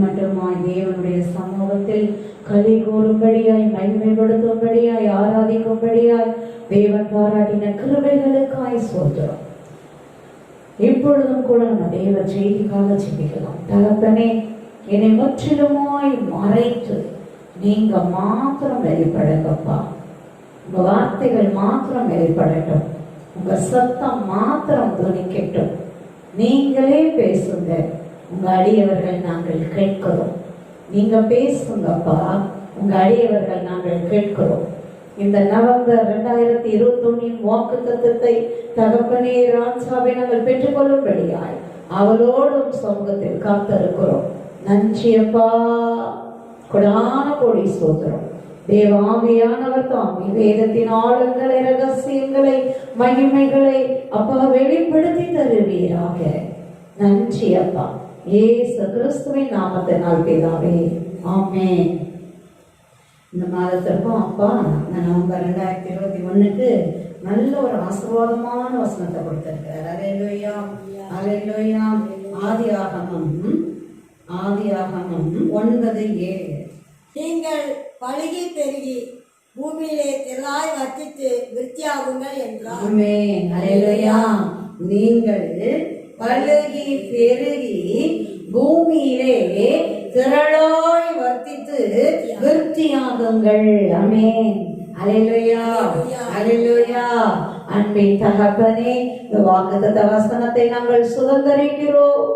மட்டுமாய் தேவனுடைய சமூகத்தில் களி கூறும்படியாய் மகிமைப்படுத்தும்படியாய் ஆராதிக்கும்படியாய் தேவன் பாராட்டின கிருபைகளுக்காய் சோத்திரம். இப்பொழுதும் கூட நம்ம தேவ செய்திக்காக ஜெபிக்கலாம். தகப்பனே, என்னை முற்றிலுமாய் மறைத்து நீங்க மாத்திரம் வெளிப்படுங்கப்பா. உங்க வார்த்தைகள் மாத்திரம் வெளிப்படட்டும். உங்க சத்தம் மாத்திரம் துணிக்கட்டும். நீங்களே பேசுங்க. உங்க அடியவர்கள் நாங்கள் கேட்கிறோம். நீங்க பேசுங்கப்பா. உங்க அடியவர்கள் நாங்கள் கேட்கிறோம். இந்த நவம்பர் 2021 வாக்குத்தத்தத்தை தகப்பனே ராஜாவை நாங்கள் பெற்றுக்கொள்ளும்படியாய் அவளோடும் சமூகத்தில் காத்திருக்கிறோம். நன்றியப்பா. கொடான கோடி ஸ்தோத்திரம். தேவாவியானவர் தாம் வேதத்தின் ஆழங்களை, ரகசியங்களை, மகிமைகளை அப்பா வெளிப்படுத்தி தருவீராக. நன்றி அப்பா. இயேசு கிறிஸ்துவின் நாமத்தினால் பிதாவே, ஆமென். இந்த மாதத்திற்கும் அப்பா நவம்பர் 2021 நல்ல ஒரு ஆசீர்வாதமான வசனத்தை கொடுத்திருக்கிறார். அல்லேலூயா, அல்லேலூயா. ஆதியாகமம் 9:7. நீங்கள் பழுகி பெருகி பூமியிலே திரளாய் வர்த்தித்து விருத்தியாகுங்கள் என்றார். ஆமென். அல்லேலூயா. நீங்கள் பழுகி பெருகி பூமியிலே திரளாய் வர்த்தித்து விருத்தியாகுங்கள். ஆமென். அல்லேலூயா, அல்லேலூயா. அன்பின் தகப்பனே, இந்த வாக்குத்தத்த வசனத்தை நாங்கள் சுதந்தரிக்கிறோம்.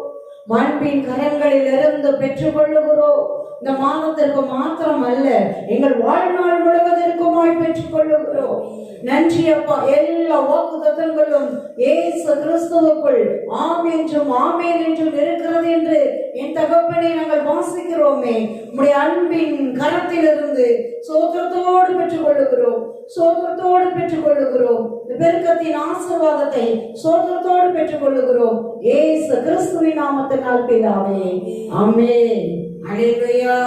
அன்பின் கரங்களில் இருந்து பெற்றுக் கொள்ளுகிறோம். இந்த மாதத்திற்கு மாத்திரம் அல்ல, எங்கள் வாழ்நாள் முழுவதற்குமாய் பெற்றுக் கொள்ளுகிறோம். நன்றி அப்பா. எல்லா வாக்குத்தத்தங்களும் இயேசு கிறிஸ்துவுக்குள் ஆம் என்றும் ஆமென் என்றும் இருக்கிறது என்று என் தகப்பனை நாங்கள் வாசிக்கிறோமே. உம்முடைய அன்பின் கரத்திலிருந்து சோத்திரத்தோடு பெற்றுக் கொள்ளுகிறோம். சோத்திரத்தோடு பெற்றுக் கொள்ளுகிறோம். பெருக்கத்தின் ஆசீர்வாதத்தை சோத்திரத்தோடு பெற்றுக் கொள்ளுகிறோம். இயேசு கிறிஸ்துவின் நாமத்தினால் பிதாவே, ஆமென். அல்லேலூயா.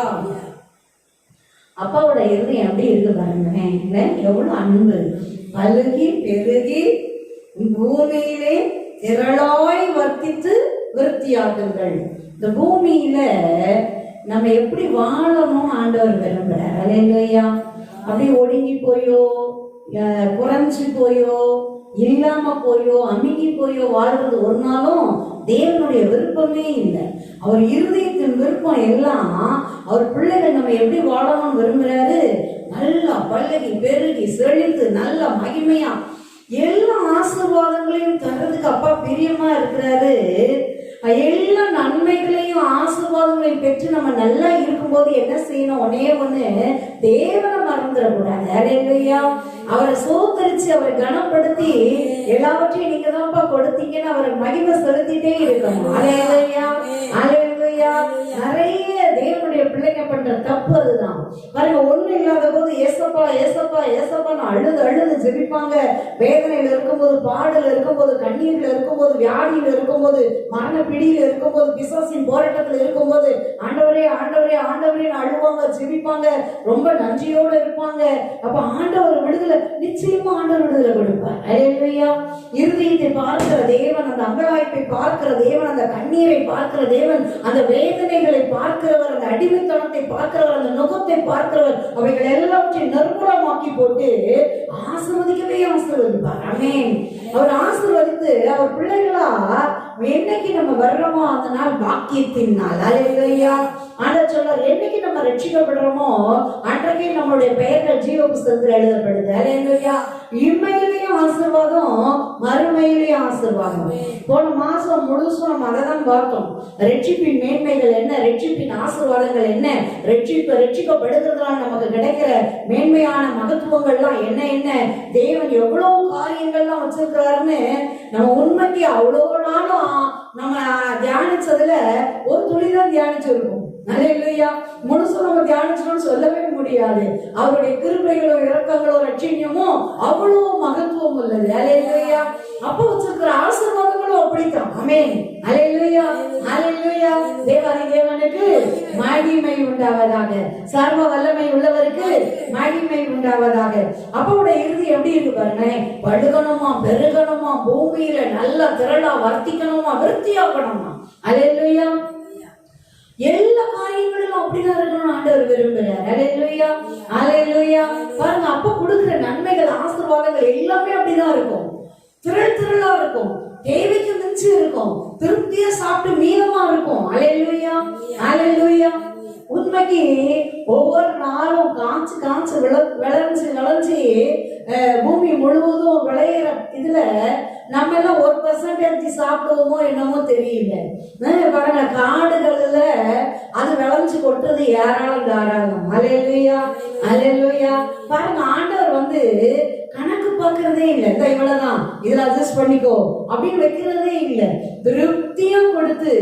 அப்பாவோட இருதயம் எப்படி இருக்கு பாருங்க. எவ்வளவு அன்பு. பழுகி பெருகி பூமியிலே திரளாய் வர்த்தித்து விருத்தியாகுங்கள். இந்த பூமியில நம்ம எப்படி வாழணும் ஆண்டவர் விரும்புறார். அல்லேலூயா. அப்படி ஒடுங்கி போயோ, குறைஞ்சு போயோ, இல்லாம போயோ, அமுங்கி போயோ வாழ்றது ஒரு நாளும் தேவனுடைய விருப்பமே இல்லை. அவர் இருதயத்தின் விருப்பம் எல்லாம் அவர் பிள்ளைகள் நம்ம எப்படி வாழணும்னு விரும்புறாரு. நல்லா பழகி பெருகி செழித்து நல்ல மகிமையா எல்லா ஆசீர்வாதங்களையும் தர்றதுக்கு அப்பா பிரியமா இருக்கிறாரு. எல்லா நன்மைகளையும் ஆசீர்வாதங்களையும் பெற்று நம்ம நல்லா இருக்கும்போது என்ன செய்யணும்? ஒண்ணு, தேவனை மறந்துடக்கூடாது. அல்லேலூயா. அவரை சோத்தரிச்சு அவரை கனப்படுத்தி எல்லாவற்றையும் நீங்க தான்ப்பா கொடுத்தீங்கன்னு அவரை மகிமை செலுத்திட்டே இருக்கணும். அல்லேலூயா, அல்லேலூயா. நிறைய தேவனுடைய பிள்ளைங்க பண்ற தப்பு அதுதான். பாருங்க, ஒண்ணு இல்லாத போது ஏசப்பா ஏசப்பா ஏசப்பான்னு அழுது ஜெபிப்பாங்க. வேதனையில இருக்கும்போது, பாடல இருக்கும்போது, கண்ணீர்ல இருக்கும்போது, வியாதியில இருக்கும்போது, மரண பிடியில இருக்கும்போது, பிசாசின் போராட்டத்துல இருக்கும்போது ஆண்டவரே ஆண்டவரே ஆண்டவரேன்னு அழுவாங்க, ஜெபிப்பாங்க, ரொம்ப நன்றியோடு இருப்பாங்க. அப்ப ஆண்டவர் விடுதலை, நிச்சயமா ஆண்டவர் விடுதலை கொடுப்பார். அல்லேலூயா. இருதயத்தை பார்க்கிற தேவன், அந்த அங்கலாய்ப்பை பார்க்கிற தேவன், அந்த கண்ணீரை பார்க்கிற தேவன், அந்த வேதனைகளை பார்க்கிறவர், அந்த அடிமைத்தனத்தை பார்க்கிறவர், அந்த நுகத்தை பார்க்கிறவர், அவைகள் எல்லாவற்றையும் நிர்மூலமாக்கி போட்டு ஆசீர்வதிக்கவே ஆசீர்வதிப்பார். ஆமென். அவர் ஆசீர்வதித்து அவர் பிள்ளைகளா என்னைக்கு நம்ம வர்றோமோ அந்த நாள் பாக்கியத்தின் நாள். அல்லேலூயா. ஆண்டவர் சொல்றார், என்னைக்கு நம்ம ரட்சிக்கப்படுறோமோ அன்றைக்கே நம்மளுடைய பெயர்கள் ஜீவ புஸ்தகத்தில் எழுதப்படுது. அல்லேலூயா. இம்மையிலேயும் ஆசீர்வாதம், மறுமையிலேயும் ஆசீர்வாதம். போன மாசம் முழுசும் நம்ம அதை தான் பார்த்தோம். ரட்சிப்பின் மேன்மைகள் என்ன, ரட்சிப்பின் ஆசீர்வாதங்கள் என்ன, ரட்சிக்கப்படுகிறதுனால நமக்கு கிடைக்கிற மேன்மையான மகத்துவங்கள்லாம் என்ன என்ன, தேவன் எவ்வளவு காரியங்கள்லாம் வச்சிருக்கிறாருன்னு நம்ம உண்மைக்கு அவ்வளோ நாளும் நம்ம தியானிச்சதுல ஒரு துளிதான் தியானிச்சிருக்கோம். அல்லேலூயா. முழுசு நம்ம தியானிச்சோம்னு சொல்லவே முடியாது. அவருடைய கிருபைகளோ இரக்கங்களோ ரட்சியமோ அவ்வளவு மகத்துவம் உள்ளது. அல்லேலூயா. அப்ப வச்சிருக்கிற ஆசீர்வாதங்களும் அப்படித்தான். ஆமென். அல்லேலூயா, அல்லேலூயா. தேவாதி தேவனுக்கு மகிமை உண்டாவதாக. சர்வ வல்லமை உள்ளவருக்கு மகிமை உண்டாவதாக. அப்போட இறுதி எப்படி இருக்கு பாருங்க. படுகணுமா, பெருகணுமா, பூமியில நல்ல திரளா வர்த்திக்கணுமா, விருத்தியாகணுமா. அல்லேலூயா. அப்படிதான் இருக்கணும்னு ஆண்டவர் விரும்புறார். அல்லேலூயா, அல்லேலூயா. பாருங்க, அப்ப கொடுக்கிற நன்மைகள், ஆசீர்வாதங்கள் எல்லாமே அப்படிதான் இருக்கும். திரள் திரளா இருக்கும், தேவைக்கு மிஞ்சி இருக்கும், திருப்தியா சாப்பிட்டு மீதமா இருக்கும். அல்லேலூயா, அல்லேலூயா. உண்மைக்கு ஒவ்வொரு நாளும் காய்ச்சி காய்ச்சி விளைஞ்சு விளைஞ்சி பூமி முழுவதும் விளையிற இதுல நம்ம எல்லாம் 1% சாப்பிடுவோமோ என்னமோ தெரியல. பாருங்க, காடுகள்ல அது விளைஞ்சு கொட்டுறது ஏராளம் தாராளம். அல்லேலூயா, அல்லேலூயா. பாருங்க, ஆண்டவர் கணக்கு பார்க்கறதே இல்லை. இந்த இவ்வளவுதான், இதுல அட்ஜஸ்ட் பண்ணிக்கோ அப்படின்னு வைக்கிறதே இல்லை. திருப்தியும் கொடுத்து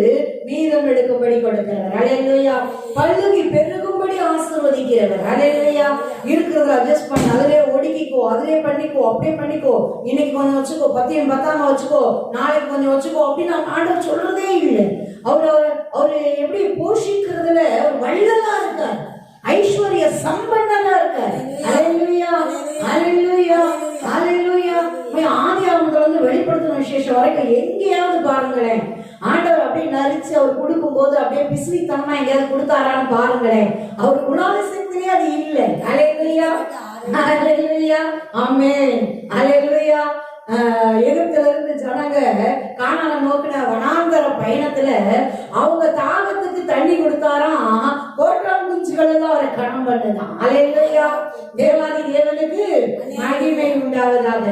மீதம் எடுக்கும்படி கொடுக்கிறவர். அல்லேலூயா. பல்லுகி பெருகும்படி ஆசீர்வதிக்கிறவர். அல்லேலூயா. இருக்கிறத அட்ஜஸ்ட் பண்ணி அதிலே ஒடுக்கிக்கோ, அதிலே பண்ணிக்கோ, அப்படியே பண்ணிக்கோ, இன்னைக்கு கொஞ்சம் வச்சுக்கோ, 10 10 வச்சுக்கோ, நாளைக்கு கொஞ்சம் வச்சுக்கோ அப்படின்னு ஆண்டவர் சொல்றதே இல்லை. அவரு எப்படி போஷிக்கிறதுல ஒரு வள்ளலா இருக்கார், ஐஸ்வர்ய சம்பன்னனா இருக்கார். அல்லேலூயா, அல்லேலூயா, அல்லேலூயா. ஆதியாகமத்துல வெளிப்படுத்தின விசேஷம் வரைக்கும் எங்கேயாவது பாருங்களேன், ஆண்டவர் அப்படியே நரிச்சு அவர் கொடுக்கும் போது அப்படியே பிசுவித்தனமா எங்கேயாவது கொடுத்தாரான்னு பாருங்களேன். அவர் குணாதிசயத்திலே அது இல்லை. அல்லேலூயா, அல்லேலூயா, ஆமென், அல்லேலூயா. எகிப்துல இருந்து ஜனங்க கானான நோக்கின வனாந்தர பயணத்துல அவங்க தாகத்துக்கு தண்ணி கொடுத்தாராம், கோட்டான் குஞ்சுகள் எல்லாம் அவரை கணம் பண்ணுதான். அல்லேலூயா. தேவாதி தேவனுக்கு மகிமை உண்டாவதாக.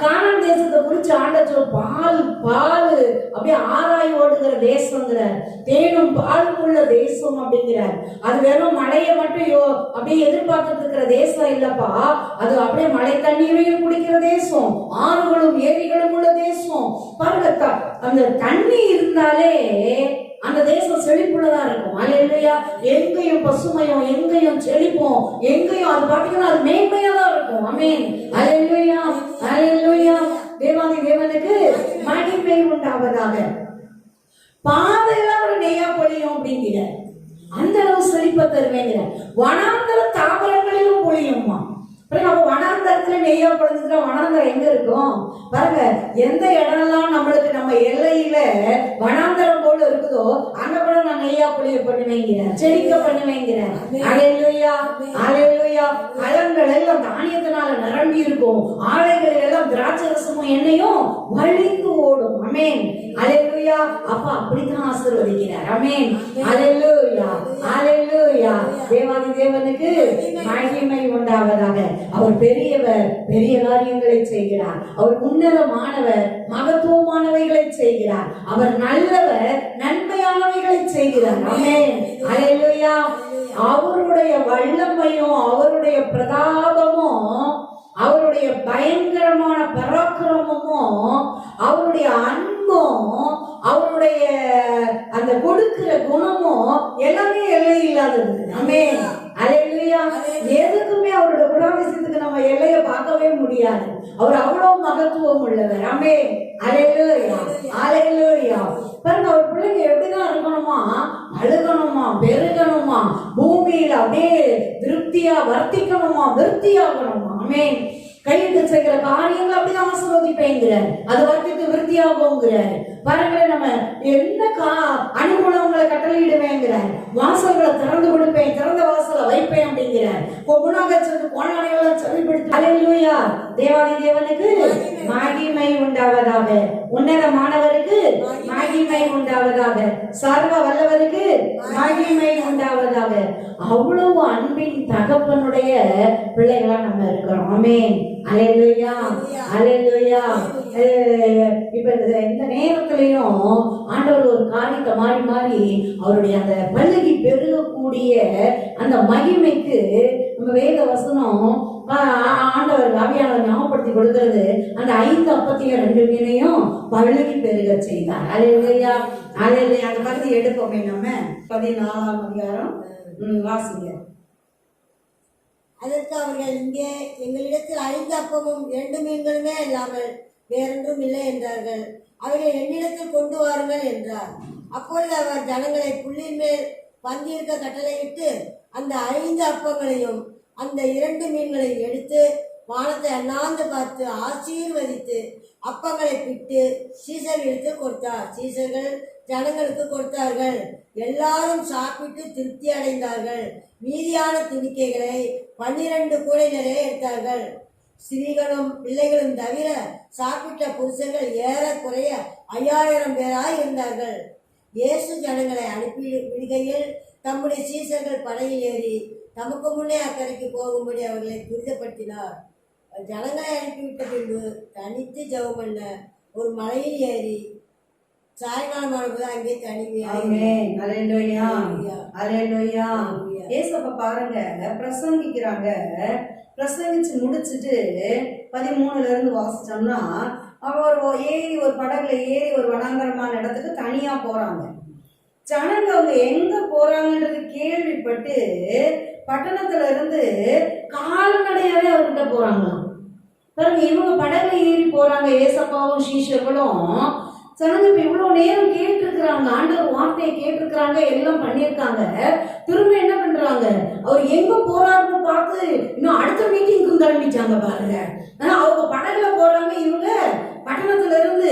கானான் தேசத்தை குறிச்சு ஆண்டவர் பால் பால் அப்படியே ஆராய் ஓடுகிற தேசங்கிறார், தேனும் பாலும் உள்ள தேசம் அப்படிங்கிறார். அது வெறும் மழையை மட்டும் அப்படியே எதிர்பார்த்துட்டு இருக்கிற தேசம் இல்லப்பா, அது அப்படியே மழை தண்ணீரையும் குடிக்கிற தேசம், ஆறுகளும் ஏரிகளும் உள்ள தேசம். பாருங்க, அந்த தண்ணி இருந்தாலே அந்த தேசம் செழிப்புள்ளதா இருக்கும். அல்லேலூயா. எங்கேயும் பசுமையும், எங்கேயும் செழிப்போம், எங்கேயும் அது பாத்தீங்கன்னா அது மேன்மையா தான் இருக்கும். ஆமென், அல்லேலூயா, அல்லேலூயா. தேவாதி தேவனுக்கு மகிமை உண்டாவதாக. பாதையெல்லாம் ஒரு நெய்யா பொழியும் அப்படிங்கிற அந்த அளவு செழிப்பை தருவேங்கிற. வனாந்தர தாவரங்களிலும் பொழியுமா. அப்ப வனாந்தரத்துல நெய்யா பொழிஞ்சுட்டா வனாந்தரம் எங்க இருக்கும் பாருங்க. எந்த இடம்லாம் நம்மளுக்கு நம்ம எல்லையில வனாந்தரம் போல இருக்குதோ அங்க கூட நான் நெய்யா பொழிய பண்ணுவேங்கிறேன், செழிக்க பண்ணுவேங்கிறேன். அல்லேலூயா, அல்லேலூயா. களங்கள் எல்லாம் தானியத்தினால நிரம்பி இருக்கும், ஆலைகள் எல்லாம் திராட்சை ரசமும் எண்ணெயும் வழிந்து ஓடும். ஆமென், அல்லேலூயா. அப்ப அப்படித்தான் ஆசீர்வதிக்கிறார். ஆமென், அல்லேலூயா, அல்லேலூயா. தேவாதி தேவனுக்கு மகிமை உண்டாவதாக. அவர் பெரியவர், பெரிய காரியங்களை செய்கிறார். அவர் உன்னதமானவர், மகத்துவமானவைகளை செய்கிறார். அவர் நல்லவர், நன்மையானவைகளை செய்கிறார். ஆமென், அல்லேலூயா. அவருடைய வல்லமையும் அவருடைய பிரதாபமும் அவருடைய பயங்கரமான பராக்கிரமமும் அவருடைய அன்பும் அவருடைய அந்த கொடுக்கிற குணமும் எல்லாமே எல்லை இல்லாதது. ஆமென், அல்லேலூயா. எதுக்குமே அவருடைய குணாதிசயத்துக்கு நம்ம எல்லையை பார்க்கவே முடியாது. அவர் அவ்வளவு மகத்துவம் உள்ளவர். ஆமென், அல்லேலூயா, அல்லேலூயா. பாருங்க, அவர் பிள்ளைங்க எப்படிதான் இருக்கணுமா, அழுகணுமா, பெருகணுமா, பூமியில அப்படியே திருப்தியா வர்த்திக்கணுமா, விருத்தியாகணுமா. ஆமென். கையிட்டு செய்கிற காரியங்கள் அப்படிதான் ஆசீர்வதிப்பேங்கிறார், அது வர்த்தித்து விருத்தியாகுங்கிறார். பாருங்களேன், நம்ம என்ன அனுகூலங்களை கட்டளையிடுவேங்கிறார். வாசல்களை திறந்து கொடுப்பேன், திறந்த வாசலை வைப்பேன் அப்படிங்கிறார். அல்லேலூயா. தேவாதி தேவனுக்கு மகிமை உண்டாவதாக. உன்னதமானவருக்கு மகிமை உண்டாவதாக. சர்வ வல்லவருக்கு மகிமை உண்டாவதாக. அவ்வளவு அன்பின் தகப்பனுடைய பிள்ளைகளா நம்ம இருக்கிறோம். ஆமென், அல்லேலூயா, அல்லேலூயா. இப்ப இந்த நேரத்திலையும் ஆண்டவர் ஒரு காரியத்தை மாறி மாறி அவருடைய அந்த பல்லுகி பெருகக்கூடிய அந்த மகிமைக்கு நம்ம வேத வசனம் ஆண்டவர் ஆவியானவர் ஞாபகப்படுத்தி கொடுக்கிறது. அந்த 5 அப்பத்தையும் 2 மீனையும் பல்லுகி பெருக செய்தார். அல்லேலூயா, அல்லேலூயா. அந்த பகுதி எடுப்போமே நம்ம 14ஆம் அதிகாரம் வாசிங்க. அதற்கு அவர்கள், இங்கே எங்களிடத்தில் 5 அப்பமும் 2 மீன்களுமே இல்லாமல் வேறொன்றும் இல்லை என்றார்கள். அவரை என்னிடத்தில் கொண்டு வாருங்கள் என்றார். அப்பொழுது அவர் ஜனங்களை புள்ளின் மேல் பந்தியிருக்க கட்டளையிட்டு அந்த 5 அப்பங்களையும் அந்த 2 மீன்களையும் எடுத்து வானத்தை அண்ணாந்து பார்த்து ஆசீர்வதித்து அப்பங்களை பிட்டு சீசர்களுக்கு கொடுத்தார். சீசர்கள் ஜனங்களுக்கு கொடுத்தார்கள். எல்லாரும் சாப்பிட்டு திருப்தி அடைந்தார்கள். மீதியான துணிக்கைகளை 12 கூடை நிறைய எடுத்தார்கள். ஸ்திரீகளும் பிள்ளைகளும் தவிர சாப்பிட்ட புருஷர்கள் ஏறக்குறைய 5000 பேராய் இருந்தார்கள். இயேசு ஜனங்களை அனுப்பி விடுகையில் தம்முடைய சீசர்கள் படகில் ஏறி தமக்கு முன்னே அக்கறைக்கு போகும்படி அவர்களை துரிதப்படுத்தினார். ஜனங்களை அனுப்பிவிட்ட பின்பு தனித்து ஜெபம் பண்ண ஒரு மலையில் ஏறி சாயங்காலமானபோது அங்கே பாருங்க, பிரசங்கிக்கிறாங்க. பிரசங்கிச்சு முடிச்சுட்டு 13ல இருந்து வாசிச்சோம்னா, அவர் ஏறி ஒரு படகுல ஏறி ஒரு வனாந்தரமான இடத்துக்கு தனியா போறாங்க. ஜனங்க அவங்க எங்க போறாங்கன்றது கேள்விப்பட்டு பட்டணத்துல இருந்து கால்நடையாவே அவர்கிட்ட போறாங்களாம். பாருங்க, இவங்க படகுல ஏறி போறாங்க, ஏசப்பாவும் சீஷர்களும். ஜனங்க இப்ப இவ்வளவு நேரம் கேட்டிருக்கிறாங்க, ஆண்டவர் வார்த்தையை கேட்டிருக்கிறாங்க, எல்லாம் பண்ணியிருக்காங்க. திரும்ப என்ன பண்றாங்க, அவர் எங்க போறாருன்னு பார்த்து இன்னும் அடுத்த மீட்டிங்க்கும் கிளம்பிட்டாங்க பாருங்க. ஆனா அவங்க படகுல போறாங்க, இவங்க பட்டணத்துல இருந்து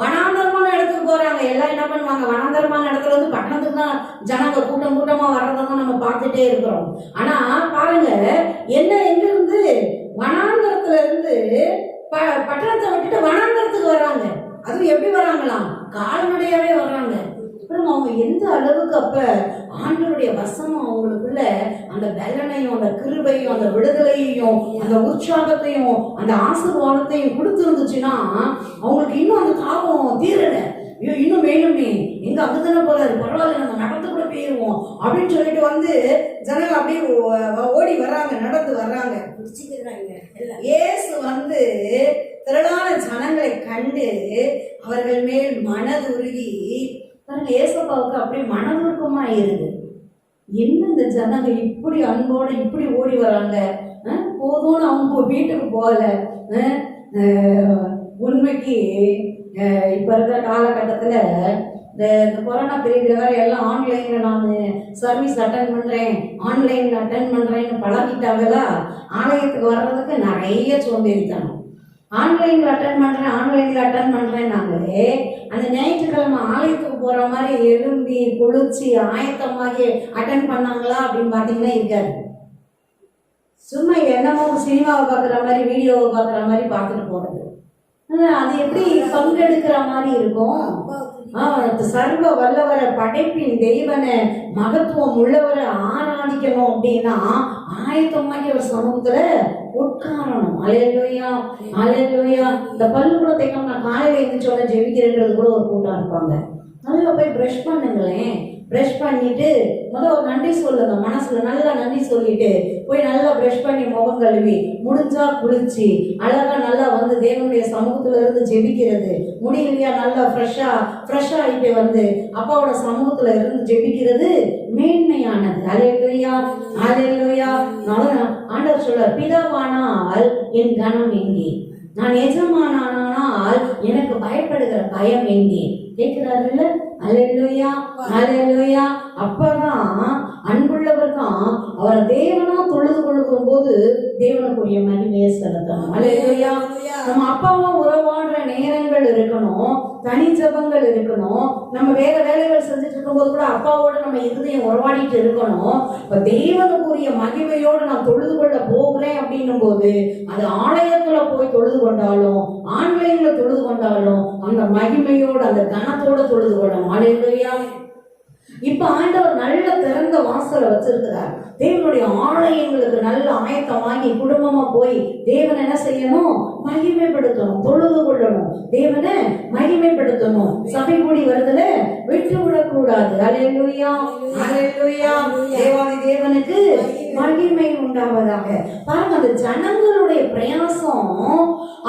வனாந்தரமான இடத்துக்கு போறாங்க. எல்லாம் என்ன பண்ணுவாங்க, வனாந்தரமான இடத்துல இருந்து பட்டணத்துக்கு தான் ஜனங்க கூட்டம் கூட்டமா வர்றதான் நம்ம பார்த்துட்டே இருக்கிறோம். ஆனா பாருங்க, என்ன எங்க இருந்து வனாந்தரத்துல இருந்து பட்டணத்தை விட்டுட்டு வனாந்தரத்துக்கு வர்றாங்க. அதுவும் எப்படி வராங்களாம், கால்நடையாவே வர்றாங்க. அப்புறம் அவங்க எந்த அளவுக்கு அப்ப ஆண்டவருடைய வசனம் அவங்களுக்குள்ள அந்த பலனையும் அந்த கிருபையும் அந்த விடுதலையையும் அந்த உற்சாகத்தையும் அந்த ஆசீர்வாதத்தையும் கொடுத்துருந்துச்சுன்னா அவங்களுக்கு இன்னும் அந்த தாபம் தீரல. ஐயோ இன்னும் வேணுமே, எங்க அங்கதானே போறாரு, பரவாயில்ல நம்ம நடந்து கூட போயிருவோம் அப்படின்னு சொல்லிட்டு ஜனங்கள் அப்படியே ஓடி வர்றாங்க, நடந்து வர்றாங்க. இயேசு திரளான ஜனங்களை கண்டு அவர்கள் மேல் மனது உருகி, பாருங்க ஏசப்பாவுக்கு அப்படியே மனதுருக்கமா இருக்கு. என்ன இந்த ஜனங்க இப்படி அன்போட இப்படி ஓடி வராங்க, போதும்னு அவங்க வீட்டுக்கு போகல. உண்மைக்கு இப்ப இருக்கிற காலகட்டத்துல இந்த கொரோனா பீரியட்ல வேற எல்லாம் ஆன்லைன்ல நான் சர்வீஸ் அட்டன் பண்றேன், ஆன்லைன்ல அட்டன் பண்றேன்னு பழகிட்டாங்களா, ஆலயத்துக்கு வர்றதுக்கு நிறைய சோம்பேறித்தனம். ஆன்லைன்ல அட்டன் பண்றேன் நாங்களே அந்த ஞாயிற்றுக்கிழமை ஆலயத்துக்கு போற மாதிரி எழும்பி குளிச்சு ஆயத்தமாகி அட்டன் பண்ணாங்களா அப்படின்னு பாத்தீங்கன்னா இருக்காது. சும்மா என்னமோ சினிமாவை பாக்குற மாதிரி வீடியோவை பாக்குற மாதிரி பார்த்துட்டு போறது. அது எப்படி பங்கெடுக்கிற மாதிரி இருக்கும். சர்வ வல்லவர படைப்பின் தெய்வனை மகத்துவம் உள்ளவரை ஆராதிக்கணும் அப்படின்னா ஆயத்தமாகி ஒரு சமூகத்துல உட்காரணும். அல்லேலூயா அல்லேலூயா. இந்த பள்ளிக்கூடத்தை நான் காலையில எழுந்திரிச்சோட ஜெபிக்கிறேன்றது கூட ஒரு கூட்டம் இருப்பாங்க. நல்லா போய் ப்ரஷ் பண்ணுங்களேன். ப்ரஷ் பண்ணிட்டு முதல் ஒரு நன்றி சொல்லுங்க, மனசுல நல்லா நன்றி சொல்லிட்டு போய் நல்லா ப்ரஷ் பண்ணி முகம் கழுவி முடிஞ்சா குளிச்சு அழகா நல்லா தேவனுடைய சமூகத்துல இருந்து ஜெபிக்கிறது. முடியலையா நல்லா ஃப்ரெஷ்ஷா ஆகிட்டு அப்பாவோட சமூகத்துல இருந்து ஜெபிக்கிறது மேன்மையானது. அல்லேலூயா அல்லேலூயா. ஆண்டவர் சொல்றார், பிதாவானால் என் கனம் எங்கே, நான் எஜமானால் எனக்கு பயப்படுகிற பயம் எங்கே. கேட்கிறாருல்ல? அல்லேலூயா அல்லேலூயா. அப்பதான் அன்புள்ளவர் தான் அவரை தேவனா தொழுது கொள்ளும் போது தேவனுக்குரிய மகிமையை செலுத்தணும். அல்லேலூயா. நம்ம அப்பாவா உறவாடுற நேரங்கள் இருக்கணும், தனி ஜபங்கள் இருக்கணும். நம்ம வேற வேலைகள் செஞ்சுட்டு இருக்கும் போது கூட அப்பாவோட நம்ம இருதயம் உறவாடிட்டு இருக்கணும். இப்ப தேவனுக்குரிய மகிமையோடு நான் தொழுது கொள்ள போகிறேன் அப்படின்னும் போது அது ஆலயத்துல போய் தொழுது கொண்டாலும் ஆன்லைன்ல தொழுது கொண்டாலும் அந்த மகிமையோடு அந்த கனத்தோட தொழுது கொள்ளணும். அல்லேலூயா. இப்ப ஆண்டவர் நல்ல திறந்த வாசலை வச்சிருக்கிறார். தேவனுடைய ஆலயங்களுக்கு நல்ல ஆயத்தமாகி குடும்பமா போய் தேவனை என்ன செய்யணும், மகிமைப்படுத்தணும், தொழுது கொள்ளணும், தேவனை மகிமைப்படுத்தணும். சபை கூடி வருதுல விட்டு விடக்கூடாது. அல்லேலூயா அல்லேலூயா. தேவாதி தேவனுக்கு மகிமை உண்டாவதாக. பாருங்க, அந்த ஜனங்களுடைய பிரயாசம்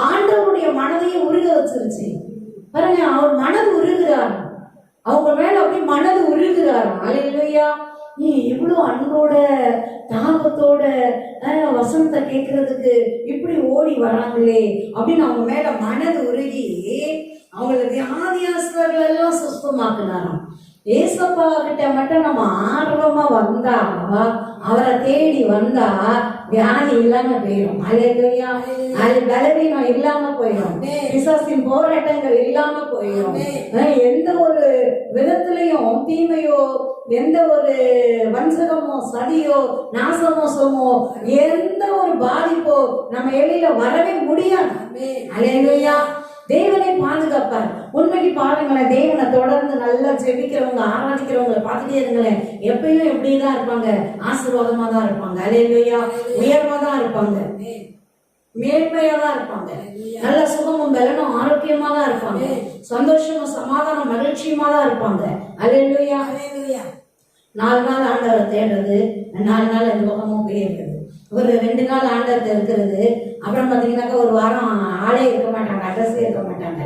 ஆண்டவருடைய மனதையே உருக வச்சிருச்சு. பாருங்க, அவர் மனது உருகிறார், அவங்க மேல அப்படி மனது உருகிறார். அல்லேலூயா. நீ இவ்வளவு அன்போட தாகத்தோட வசனத்தை கேட்கறதுக்கு இப்படி ஓடி வராங்களே அப்படின்னு அவங்க மேல மனது உருகி அவங்களுக்கு வியாதியாஸ்தர்கள் எல்லாம் சுஸ்தமாக்குனாராம். ஏசப்பா கிட்ட மட்டும் நம்ம ஆர்வமா வந்தா, அவரை தேடி வந்தா வியாதி இல்லாம போயிடும். அல்லேலூயா. அது பலவீனம் இல்லாம போயிடும். பிசாசின் போராட்டங்கள் இல்லாம போயிடும். எந்த ஒரு விதத்திலையும் தீமையோ, எந்த ஒரு வஞ்சகமோ, சதியோ, நாசமோசமோ, எந்த ஒரு பாதிப்போ நம்ம எளியில வரவே முடியாது. அல்லேலூயா. தேவனை பாதுகாப்பார். உண்மைக்கு பாருங்களேன், தேவனை தொடர்ந்து நல்லா ஜெபிக்கிறவங்க, ஆராதிக்கிறவங்களை பார்த்துட்டே இருங்களேன், எப்பயும் எப்படிதான் இருப்பாங்க? ஆசீர்வாதமா தான் இருப்பாங்க. அல்லேலூயா. உயர்வா தான் இருப்பாங்க, மேன்மையா தான் இருப்பாங்க, நல்ல சுகமும் பலனும் ஆரோக்கியமா தான் இருப்பாங்க, சந்தோஷமும் சமாதானம் மகிழ்ச்சியுமா தான் இருப்பாங்க. அல்லேலூயா. 4 நாள் ஆண்டவரை தேடுறது, 4 நாள் இந்த பக்கமும் போயிருக்கிறது, ஒரு 2 நாள் ஆண்டவர்கிட்ட இருக்கிறது, அப்புறம் பார்த்தீங்கன்னாக்கா ஒரு வாரம் ஆளே இருக்க மாட்டாங்க, அட்ரஸே இருக்க மாட்டாங்க,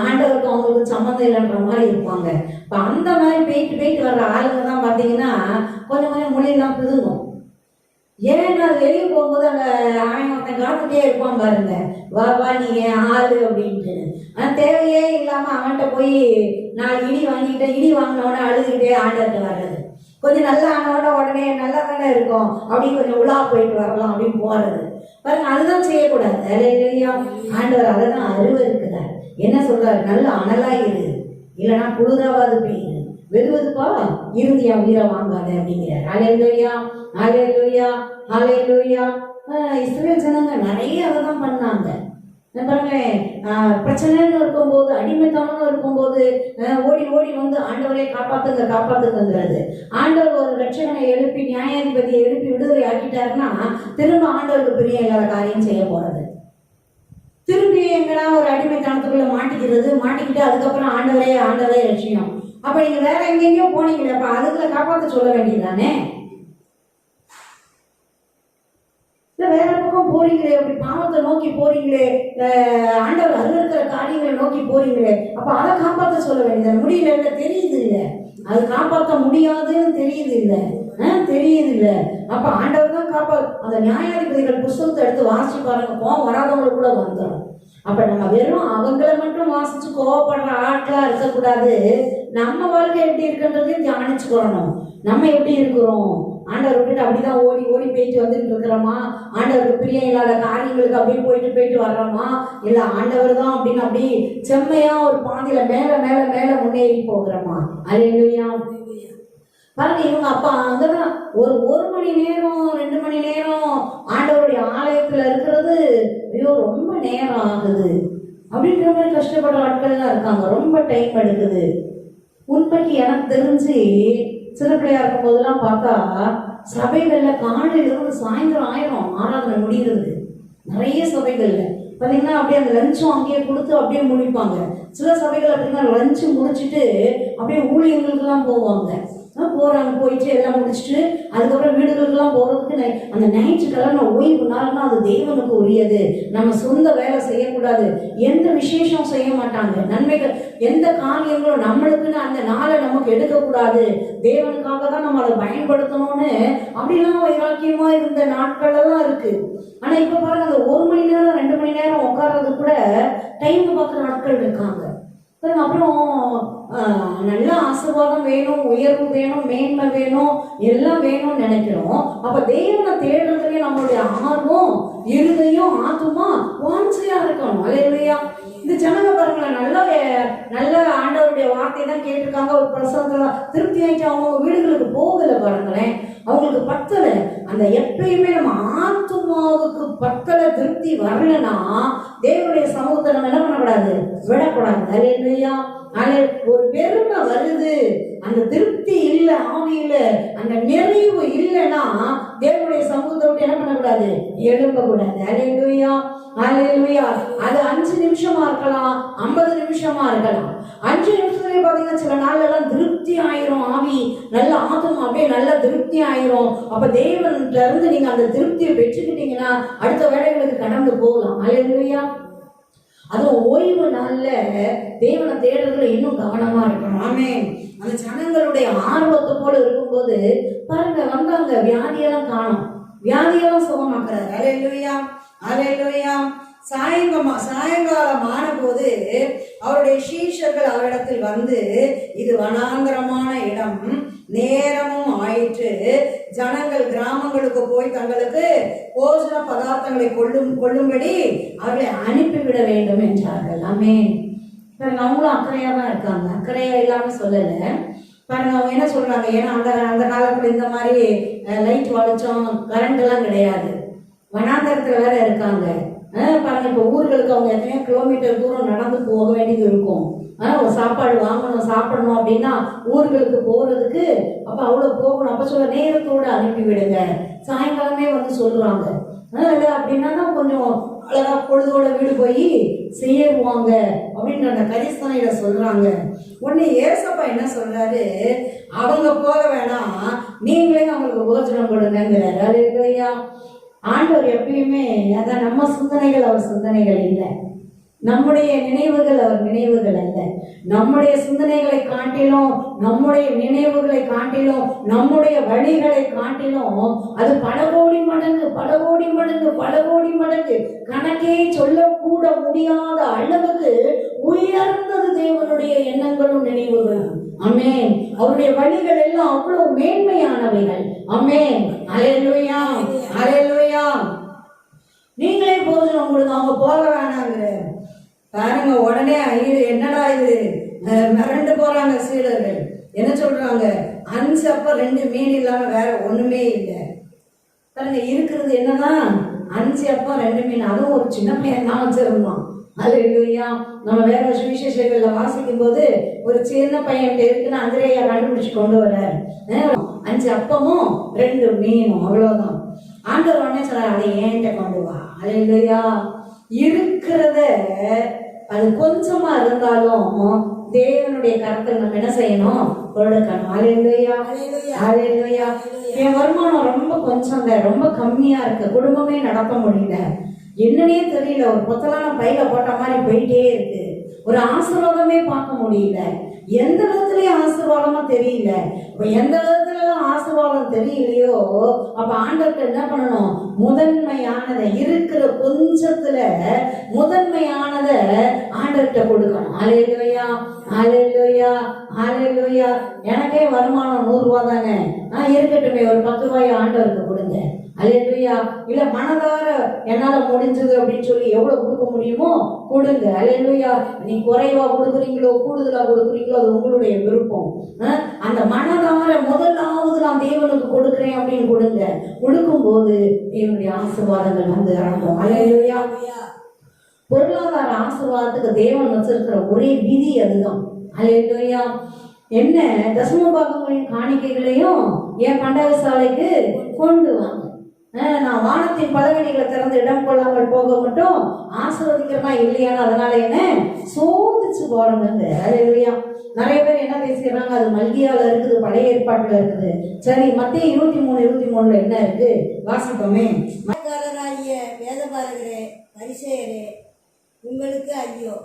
ஆண்டவருக்கு அவங்களுக்கு சம்மந்தம் இல்லைன்ற மாதிரி இருப்பாங்க. இப்போ அந்த மாதிரி போயிட்டு வர்ற ஆளுங்க தான் பார்த்தீங்கன்னா கொஞ்சம் கொஞ்சம் மொழியெல்லாம் பிதுங்கும். ஏன்னா அது வெளியே போகும்போது அங்கே அவன் ஒருத்தன் காத்துட்டே இருப்பான் பாருங்க, வா நீ என் ஆளு அப்படின்ட்டு. ஆனால் தேவையே இல்லாமல் அவன்கிட்ட போய் 4 இடி வாங்கிக்கிட்டேன், இடி வாங்கினோடனே அழுதுகிட்டே ஆண்டவர்கிட்ட வர்றது, கொஞ்சம் நல்லா ஆனோட உடனே நல்லா தானே இருக்கும் அப்படின்னு கொஞ்சம் உலா போயிட்டு வரலாம் அப்படின்னு போறது பாருங்க. அதுதான் செய்யக்கூடாது. அல்லேலூயா. ஆண்டவர் அதை தான் அருவருக்கிறார். என்ன சொல்றாரு? நல்ல அனலாயிரு, இல்லைன்னா குளிராவது பெய்யுது, வெதுவதுப்பா இருந்து என் உயிரை வாங்காத அப்படிங்கிறார். அல்லேலூயா. அல்லேலூயா. அல்லேலூயா. இஸ்ரேல் ஜனங்க நிறைய அதை தான் பண்ணாங்க. பாருங்களேன், பிரச்சனைன்னு இருக்கும்போது, அடிமைத்தனம்னு இருக்கும்போது ஓடி ஓடி வந்து ஆண்டவரை காப்பாத்துங்கிறது. ஆண்டவர் ஒரு ரட்சகனை எழுப்பி, நியாயாதிபதியை எழுப்பி விடுதலை ஆக்கிட்டாருன்னா திரும்ப ஆண்டவருக்கு பிரிய இல்லாத காரியம் செய்ய போறது. திரும்பி எங்கன்னா ஒரு அடிமைத்தனத்துக்குள்ள மாட்டிக்கிட்டு அதுக்கப்புறம் ஆண்டவரே ரட்சியம். அப்ப நீங்க வேற எங்கெங்கயோ போனீங்களே, அப்ப அதுக்குள்ள காப்பாற்ற சொல்ல வேண்டியதுதானே? வேற பக்கம் போறீங்களே, அப்படி பாவத்தை நோக்கி போறீங்களே, ஆண்டவர் அருகிற காரியங்களை நோக்கி போறீங்களே, அப்ப அதை காப்பாற்ற சொல்ல வேண்டியது. முடியல இல்ல, தெரியுது இல்ல, அது காப்பாற்ற முடியாதுன்னு தெரியுது இல்ல, தெரியுது இல்ல. அப்ப ஆண்டவர் தான் அந்த நியாயாதிபதிகள் புஸ்தகத்தை எடுத்து வாசிச்சு பாருங்க, கோவம் வராதவங்களுக்கு கூட வந்துடும். அப்ப நம்ம வெறும் அவங்கள மட்டும் வாசிச்சு கோவப்படுற ஆட்களா இருக்கக்கூடாது. நம்ம வாழ்க்கை எப்படி இருக்குன்றதையும் தியானிச்சுக்கணும். நம்ம எப்படி இருக்கிறோம்? ஆண்டவர் விட்டுட்டு அப்படிதான் ஓடி ஓடி போயிட்டு வந்துட்டு இருக்கிறோமா? ஆண்டவருக்கு பிரியம் இல்லாத காரியங்களுக்கு அப்படியே போயிட்டு வர்றோமா? இல்ல ஆண்டவர் தான் அப்படின்னு அப்படி செம்மையா ஒரு பாதையில மேல முன்னேறி போகிறோமா? அல்லேலூயா. பாருங்க, இவங்க அப்பா அங்கதான் ஒரு மணி நேரம் 2 மணி நேரம் ஆண்டவருடைய ஆலயத்துல இருக்கிறது, ஐயோ ரொம்ப நேரம் ஆகுது அப்படின்ற மாதிரி கஷ்டப்படுற ஆட்கள்லாம் இருக்காங்க. ரொம்ப டைம் எடுக்குது. உண்மைக்கு எனக்கு தெரிஞ்சு சின்ன பிள்ளையா இருக்கும் போதெல்லாம் பார்த்தா சபைகள்ல காலையிலிருந்து சாயந்தரம் ஆயிரம் ஆராதனை முடிகிறது. நிறைய சபைகள்ல பார்த்தீங்கன்னா அப்படியே அந்த லஞ்சும் அங்கேயே கொடுத்து அப்படியே முடிப்பாங்க. சில சபைகள் அப்படின்னா லஞ்சு முடிச்சுட்டு அப்படியே ஊழியர்களுக்கெல்லாம் போவாங்க. போயிட்டு எல்லாம் முடிச்சுட்டு அதுக்கப்புறம் வீடுகளுக்கெல்லாம் போறதுக்கு அந்த ஞாயிற்றுக்கிழமை ஓய்வு நாள்னா அது தேவனுக்கு உரியது. நம்ம சொந்த வேலை செய்யக்கூடாது, எந்த விசேஷம் செய்ய மாட்டாங்க, நன்மைகள் எந்த காரியங்களும் நம்மளுக்குன்னு அந்த நாளை நமக்கு எடுக்கக்கூடாது, தேவனுக்காக தான் நம்ம அதை பயன்படுத்தணும்னு அப்படிலாம் வைராக்கியமா இருந்த நாட்கள்லாம் இருக்கு. ஆனா இப்ப பாருங்க, அந்த 1 மணி நேரம் 2 மணி நேரம் உட்கார்றது கூட டைம் பார்க்குற நாட்கள் இருக்காங்க. அப்புறம் நல்ல ஆசீர்வாதம் வேணும், உயர்வு வேணும், மேன்மை வேணும், எல்லாம் வேணும்னு நினைக்கிறோம். அப்ப தேவனை தேடுறதுலயே நம்மளுடைய ஆர்வம், இருதையும் ஆத்துமா வாஞ்சையா இருக்கணும். அல்லேலூயா. இந்த ஜனங்க பாருங்களேன், நல்ல ஆண்டவருடைய வார்த்தையை தான் கேட்டிருக்காங்க. ஒரு பிரசவத்துல திருப்தி ஆயிட்டு அவங்க வீடுகளுக்கு போகல. பாருங்களேன், அவங்களுக்கு பத்தலை. அந்த எப்பயுமே நம்ம ஆத்துமாவுக்கு பத்தலை, திருப்தி வரலன்னா தேவனுடைய சமூகத்தை நம்ம என்ன பண்ணக்கூடாது, விடக்கூடாது. அல்லேலூயா. ஒரு பெருமை வருது, அந்த திருப்தி இல்ல, ஆவியில அந்த நிறைவு இல்லைன்னா தேவனுடைய சமூகத்தை விட்டு என்ன பண்ணக்கூடாது, எழும்பக்கூடாது. அல்லேலூயா. அல்லேலூயா. அது 5 நிமிஷமா இருக்கலாம், 50 நிமிஷமா இருக்கலாம். 5 நிமிஷத்துலயே பாத்தீங்கன்னா சில நாள் எல்லாம் திருப்தி ஆயிரும். ஆவி நல்ல ஆத்துமா அப்படியே நல்ல திருப்தி ஆயிரும். அப்ப தேவன்கிட்ட இருந்து நீங்க அந்த திருப்தியை பெற்றுக்கிட்டீங்கன்னா அடுத்த வேலைகளுக்கு கடந்து போகலாம். அல்லேலூயா. அதுவும் ஓய்வு நாள்ல தேவனை தேடுறதுல இன்னும் கவனமா இருக்கணும். ஆமென். அந்த ஜனங்களுடைய ஆர்வத்தை போல இருக்கும்போது பாருங்க, வந்தாங்க, வியாதியெல்லாம் காணும், வியாதியெல்லாம் சுகமாக்குறாரு. அல்லேலூயா. அல்லேலூயா. சாயங்காலம் ஆன போது அவருடைய சீஷர்கள் அவரிடத்தில் வந்து, இது வனாந்தரமான இடம், நேரமும் ஆயிற்று, ஜனங்கள் கிராமங்களுக்கு போய் தங்களுக்கு போஜன பதார்த்தங்களை கொள்ளும்படி அவர்களை அனுப்பிவிட வேண்டும் என்றார்கள். ஆமென். பாருங்க, அவங்களும் அக்கறையா தான் இருக்காங்க, அக்கறையா இல்லாம சொல்லல. பாருங்க, அவங்க என்ன சொல்றாங்க, ஏன்னா அந்த காலத்துல இந்த மாதிரி லைட் வெளிச்சம் கரண்ட் எல்லாம் கிடையாது, வனாந்தரத்துல வேற இருக்காங்க. பாருங்க, இப்போ ஊர்களுக்கு அவங்க எத்தனையோ கிலோமீட்டர் தூரம் நடந்து போக வேண்டியது இருக்கும். ஒரு சாப்பாடு வாங்கணும், சாப்பிடணும் அப்படின்னா ஊர்களுக்கு போறதுக்கு அப்ப அவ்வளவு போகணும். அப்ப சொல்ல நேரத்தோட அனுப்பி விடுங்க, சாயங்காலமே வந்து சொல்றாங்க. அப்படின்னா கொஞ்சம் அழகா பொழுதோட வீடு போய் சேருவாங்க அப்படின்ற அந்த கரிசனையில சொல்றாங்க. உடனே ஏசப்பா என்ன சொல்றாரு, அவங்க போக வேணாம், நீங்களே அவங்களுக்கு போஜனம் கொடுங்கிறாரு. அல்லேலூயா. ஆண்டவர் எப்பயுமே அதான், நம்ம சிந்தனைகள் அவர் சிந்தனைகள் இல்லை, நம்முடைய நினைவுகள் அவர் நினைவுகள் அல்ல. நம்முடைய சிந்தனைகளை காட்டிலும், நம்முடைய நினைவுகளை காட்டிலும், நம்முடைய வழிகளை காட்டிலும் அது பல கோடி மடங்கு பல கோடி மடங்கு பல கோடி மடங்கு கணக்கே சொல்லக்கூட முடியாத அளவுக்கு உயர்ந்தது தேவனுடைய எண்ணங்களும் நினைவுகளும். ஆமென். அவருடைய வழிகள் எல்லாம் அவ்வளவு மேன்மையானவைகள். ஆமென். அல்லேலூயா, அல்லேலூயா. நீங்களே போஜனம் கொடுங்க, அவங்க போக வேணாங்க. பாருங்க, உடனே என்னடா இது, மிரண்டு போறாங்க சீடர்கள். என்ன சொல்றாங்க, 5 அப்பம் 2 மீன் இல்லாம வேற ஒண்ணுமே இல்லை. பாருங்க, இருக்கிறது என்னதான் 5 அப்பம் 2 மீன், அதுவும் ஒரு சின்ன பையன் தான் வச்சிருந்தான். அல்லேலூயா. நம்ம வேற சுவிசேஷங்கள்ல வாசிக்கும் போது ஒரு சின்ன பையன் இருக்குன்னு அந்திரேயா கண்டுபிடிச்சு கொண்டு வர்றாரு. 5 அப்பமும் 2 மீனும், அவ்வளவுதான். ஆண்டவர் உடனே சொல்றாரு, அதை ஏன்ட்ட கொண்டு வா. அல்லேலூயா. இருக்கிறத அது கொஞ்சமா இருந்தாலும் தேவனுடைய கருத்தில் நம்ம என்ன செய்யணும், கொடுக்கணும். அல்லேலூயா, அல்லேலூயா. என் வருமானம் ரொம்ப கொஞ்சம், ரொம்ப கம்மியா இருக்கு, குடும்பமே நடத்த முடியல, என்னன்னே தெரியல, ஒரு பொத்தலான பையில போட்ட மாதிரி போயிட்டே இருக்கு, ஒரு ஆசீர்வாதமே பார்க்க முடியல, எந்த விதத்துலயும் ஆசீர்வாதமா தெரியல. இப்ப எந்த விதத்துல ஆசீர்வாதம் தெரியலையோ அப்ப ஆண்டவர்கிட்ட என்ன பண்ணணும், முதன்மையானதை, இருக்கிற கொஞ்சத்துல முதன்மையானதை ஆண்டவர்கிட்ட கொடுக்கணும். அல்லேலூயா, அல்லேலூயா, அல்லேலூயா. எனக்கே வருமானம் 100 ரூபா தாங்க, இருக்கட்டுமே, ஒரு 10 ரூபாய் ஆண்டவருக்கு கொடுங்க. அல்லேலூயா. இல்ல மனதார என்னால முடிஞ்சது அப்படின்னு சொல்லி எவ்வளவு கொடுக்க முடியுமோ கொடுங்க. அல்லேலூயா. நீ குறைவா கொடுக்குறீங்களோ கூடுதலா கொடுக்குறீங்களோ அது உங்களுடைய விருப்பம். அந்த மனதார முதலாவது நான் தேவனுக்கு கொடுக்குறேன் அப்படின்னு கொடுங்க. கொடுக்கும் போது தேவனுடைய ஆசீர்வாதங்கள் வந்து இறங்கும். அல்லேலூயா. பொருளாதார ஆசீர்வாதத்துக்கு தேவன் வச்சிருக்கிற ஒரே விதி அதுதான். அல்லேலூயா. என்ன, தசம பாகங்களின் காணிக்கைகளையும் என் பண்டக சாலைக்கு கொண்டு வாங்க. நான் வானத்தின் பலகணிகளை திறந்து இடம் கொள்ளாமல் போக மட்டும் ஆசீர்வதிக்கிறமா இல்லையான்னு அதனால என்ன சோதிச்சு போறேங்க. அல்லேலூயா. நிறைய பேர் என்ன பேசிக்கிறாங்க, அது மல்கியால இருக்குது, பழைய ஏற்பாட்டுல இருக்குது. சரி, மத்தேயு 23:23 என்ன இருக்கு வாசிப்போமே. மக்காரராகிய வேதபாரகரே, பரிசேயரே, உங்களுக்கு ஐயோ,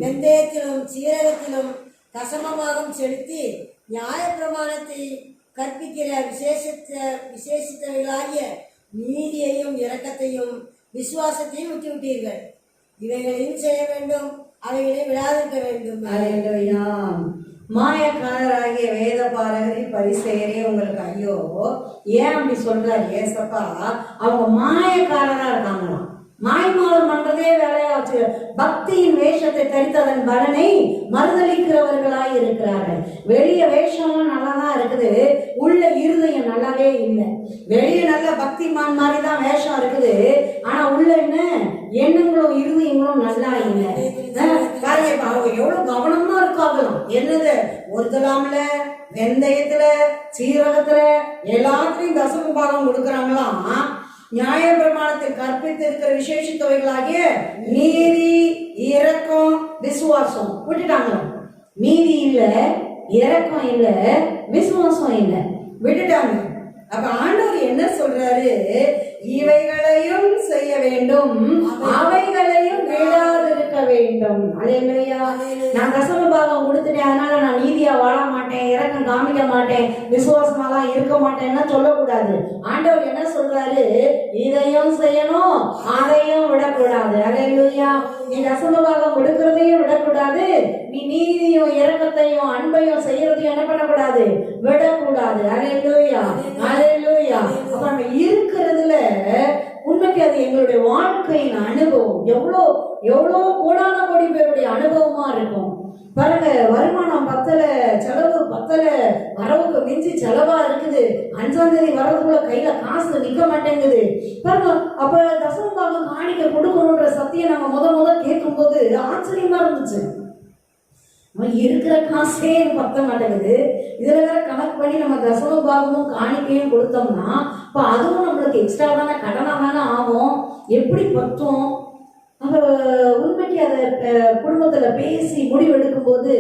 வெந்தயத்திலும் சீரகத்திலும் தசமமாகவும் செலுத்தி நியாய பிரமாணத்தை கற்பிக்கிற விசேஷித்தவர்களாகிய நீதியையும் இரக்கத்தையும் விசுவாசத்தையும் விட்டுவிட்டீர்கள். இவைகளையும் செய்ய வேண்டும், அவைகளை விடாதிருக்க வேண்டும். அல்லேலூயா. மாயக்காரராகிய வேத பாரகரி பரிசேயரே உங்களுக்கு ஐயோ. ஏன் அப்படி சொல்றாரு ஏசப்பா, அவங்க மாயக்காரரா இருக்காங்களாம். மாய்மாலம் பண்றதே வேலையாச்சு. பக்தியின் வேஷத்தை தரித்ததன் பலனை மறுதளிக்கிறவர்களாய் இருக்கிறார்கள். வெளிய வேஷம்லாம் நல்லாதான் இருக்குது, உள்ள இருதயம் நல்லாவே இல்லை. வெளிய நல்ல பக்திமான் மாதிரி தான் வேஷம் இருக்குது, ஆனா உள்ள என்ன எண்ணங்களும் இருதயங்களும் நல்லா இல்லை. அவங்க எவ்வளவு கவனமா இருக்காங்களாம். என்னது, ஒருத்தலாம்ல வெந்தயத்துல சீரகத்துல எல்லாத்துலயும் தசம பாகம் கொடுக்கறாங்களாம். நியாய பிரமாணத்தில் கற்பித்து இருக்கிற விசேஷித்தவைகளாகிய நீதி இரக்கம் விசுவாசம் விட்டுட்டாங்களாம். நீதி இல்ல, இரக்கம் இல்ல, விசுவாசம் இல்ல, விட்டுட்டாங்க. அப்ப ஆண்டவர் என்ன சொல்றாரு, இவைகளையும் செய்ய வேண்டும், அவைகளையும் விடாதிருக்க வேண்டும். அல்லேலூயா. நான் தசம பாகம் கொடுத்துட்டேன், அதனால நான் நீதியா வாழ மாட்டேன், இரக்கம் காமிக்க மாட்டேன், விசுவாசமாலாம் இருக்க மாட்டேன்னா சொல்லக்கூடாது. ஆண்டவர் என்ன சொல்றாரு? இதையும் செய்யணும், அதையும் விடக்கூடாது. அல்லேலூயா. நீ தசமபாகம் கொடுக்கறதையும் விடக்கூடாது, நீ நீதியும் இரக்கத்தையும் அன்பையும் செய்யறதையும் என்ன பண்ணக்கூடாது? விடக்கூடாது. அல்லேலூயா, அல்லேலூயா. அப்ப நம்ம இருக்கிறதுல உண்மைக்கு அது எங்களுடைய வாழ்க்கையின் அனுபவம் எவ்வளோ எவ்வளோ கோடான கோடி பேருடைய அனுபவமா இருக்கும் பாருங்க. வருமானம் பத்தல, செலவு பத்தல, வரவுக்கு மிஞ்சி செலவா இருக்குது, 5ஆம் தேதி வரதுக்குள்ள கையில காசு நிக்க மாட்டேங்குது பாருங்க. அப்ப தசமபாகம் காணிக்க கொடுக்கணுன்ற சத்தியம் நம்ம முத கேட்கும் போது ஆச்சரியமா இருந்துச்சு. இருக்கிற காசே பத்த மாட்டேங்குது, இதுல வேற கணக்கு பண்ணி நம்ம தசமபாகமும் காணிக்கையும் கொடுத்தோம்னா இப்ப அதுவும் நம்மளுக்கு எக்ஸ்ட்ரா தானே, கடனா தானே ஆகும், எப்படி பத்தும்? அப்ப உண்மைக்கு அதை குடும்பத்துல பேசி முடிவு எடுக்கும் போது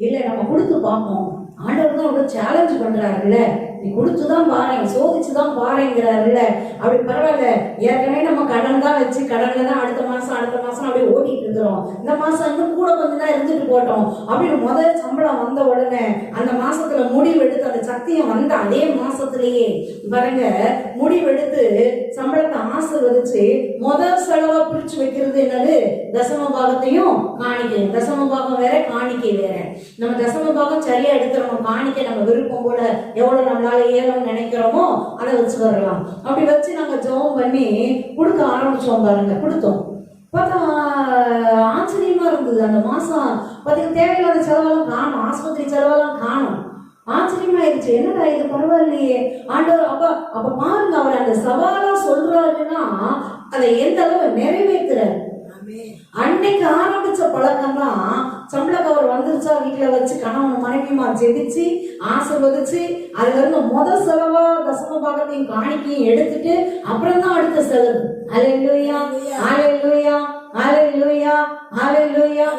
இல்ல நம்ம கொடுத்து பார்ப்போம், ஆண்டவர் தான் அவ்வளவு சேலஞ்ச் பண்றாருல்ல, நீ கொடுத்துதான் பாருங்க, சோதிச்சுதான் பாருங்கிறாருல்ல. அப்படி பரவாயில்ல, ஏற்கனவே நம்ம கடன் தான் வச்சு கடன்ல தான் அடுத்த மாசம் அப்படியே ஓட்டிட்டு இருக்கிறோம், இந்த மாசம் இன்னும் கூட கொஞ்சம் தான் இருந்துட்டு போட்டோம் அப்படின்னு முதல் சம்பளம் வந்த உடனே அந்த மாசத்துல முடிவெடுத்து அந்த சத்தியம் வந்த அதே மாசத்திலேயே பாருங்க முடிவெடுத்து சம்பளத்தை ஆசீர்வதிச்சு முதல் செலவா பிரிச்சு வைக்கிறது என்னது? தசம பாகத்தையும் காணிக்கையும். தசம பாகம் வேற, காணிக்கை வேற. நம்ம தசம பாகம் சரியா எடுத்துறோம், காணிக்கை நம்ம விருப்பம் போல எவ்வளவு நம்மளால ஏலம் நினைக்கிறோமோ அதை வச்சு வரலாம். அப்படி வச்சு நாங்க ஜெபம் பண்ணி கொடுக்க ஆரம்பிச்சோம் பாருங்க. கொடுத்தோம், பார்த்தா ஆச்சரியமா இருந்தது. அந்த மாசம் பார்த்தீங்கன்னா தேவையில்லாத செலவெல்லாம் காணும், ஆஸ்பத்திரி செலவெல்லாம் காணும். ஆச்சரியமா ஆயிடுச்சு, என்னடா இது பரவாயில்லையே ஆண்டவர். அப்ப பாருங்க, அவர் அந்த சவாலா சொல்றாருன்னா அதை எந்த அளவு நிறைவேற்றுறாரு. அன்னைக்கு ஆரம்பிச்ச பழக்கம் தான் சம்பள கவர் வந்துருச்சா வீட்டுல வச்சு கணவன் மனைவியுமா ஜெபிச்சு ஆசீர்வதிச்சு அதுல இருந்து முதல் செலவா தசம பாகத்தையும் காணிக்கையும் எடுத்துட்டு அப்புறம் தான் அடுத்த செலவு. அல்லேலூயா, அல்லேலூயா, அல்லேலூயா, அல்லேலூயா.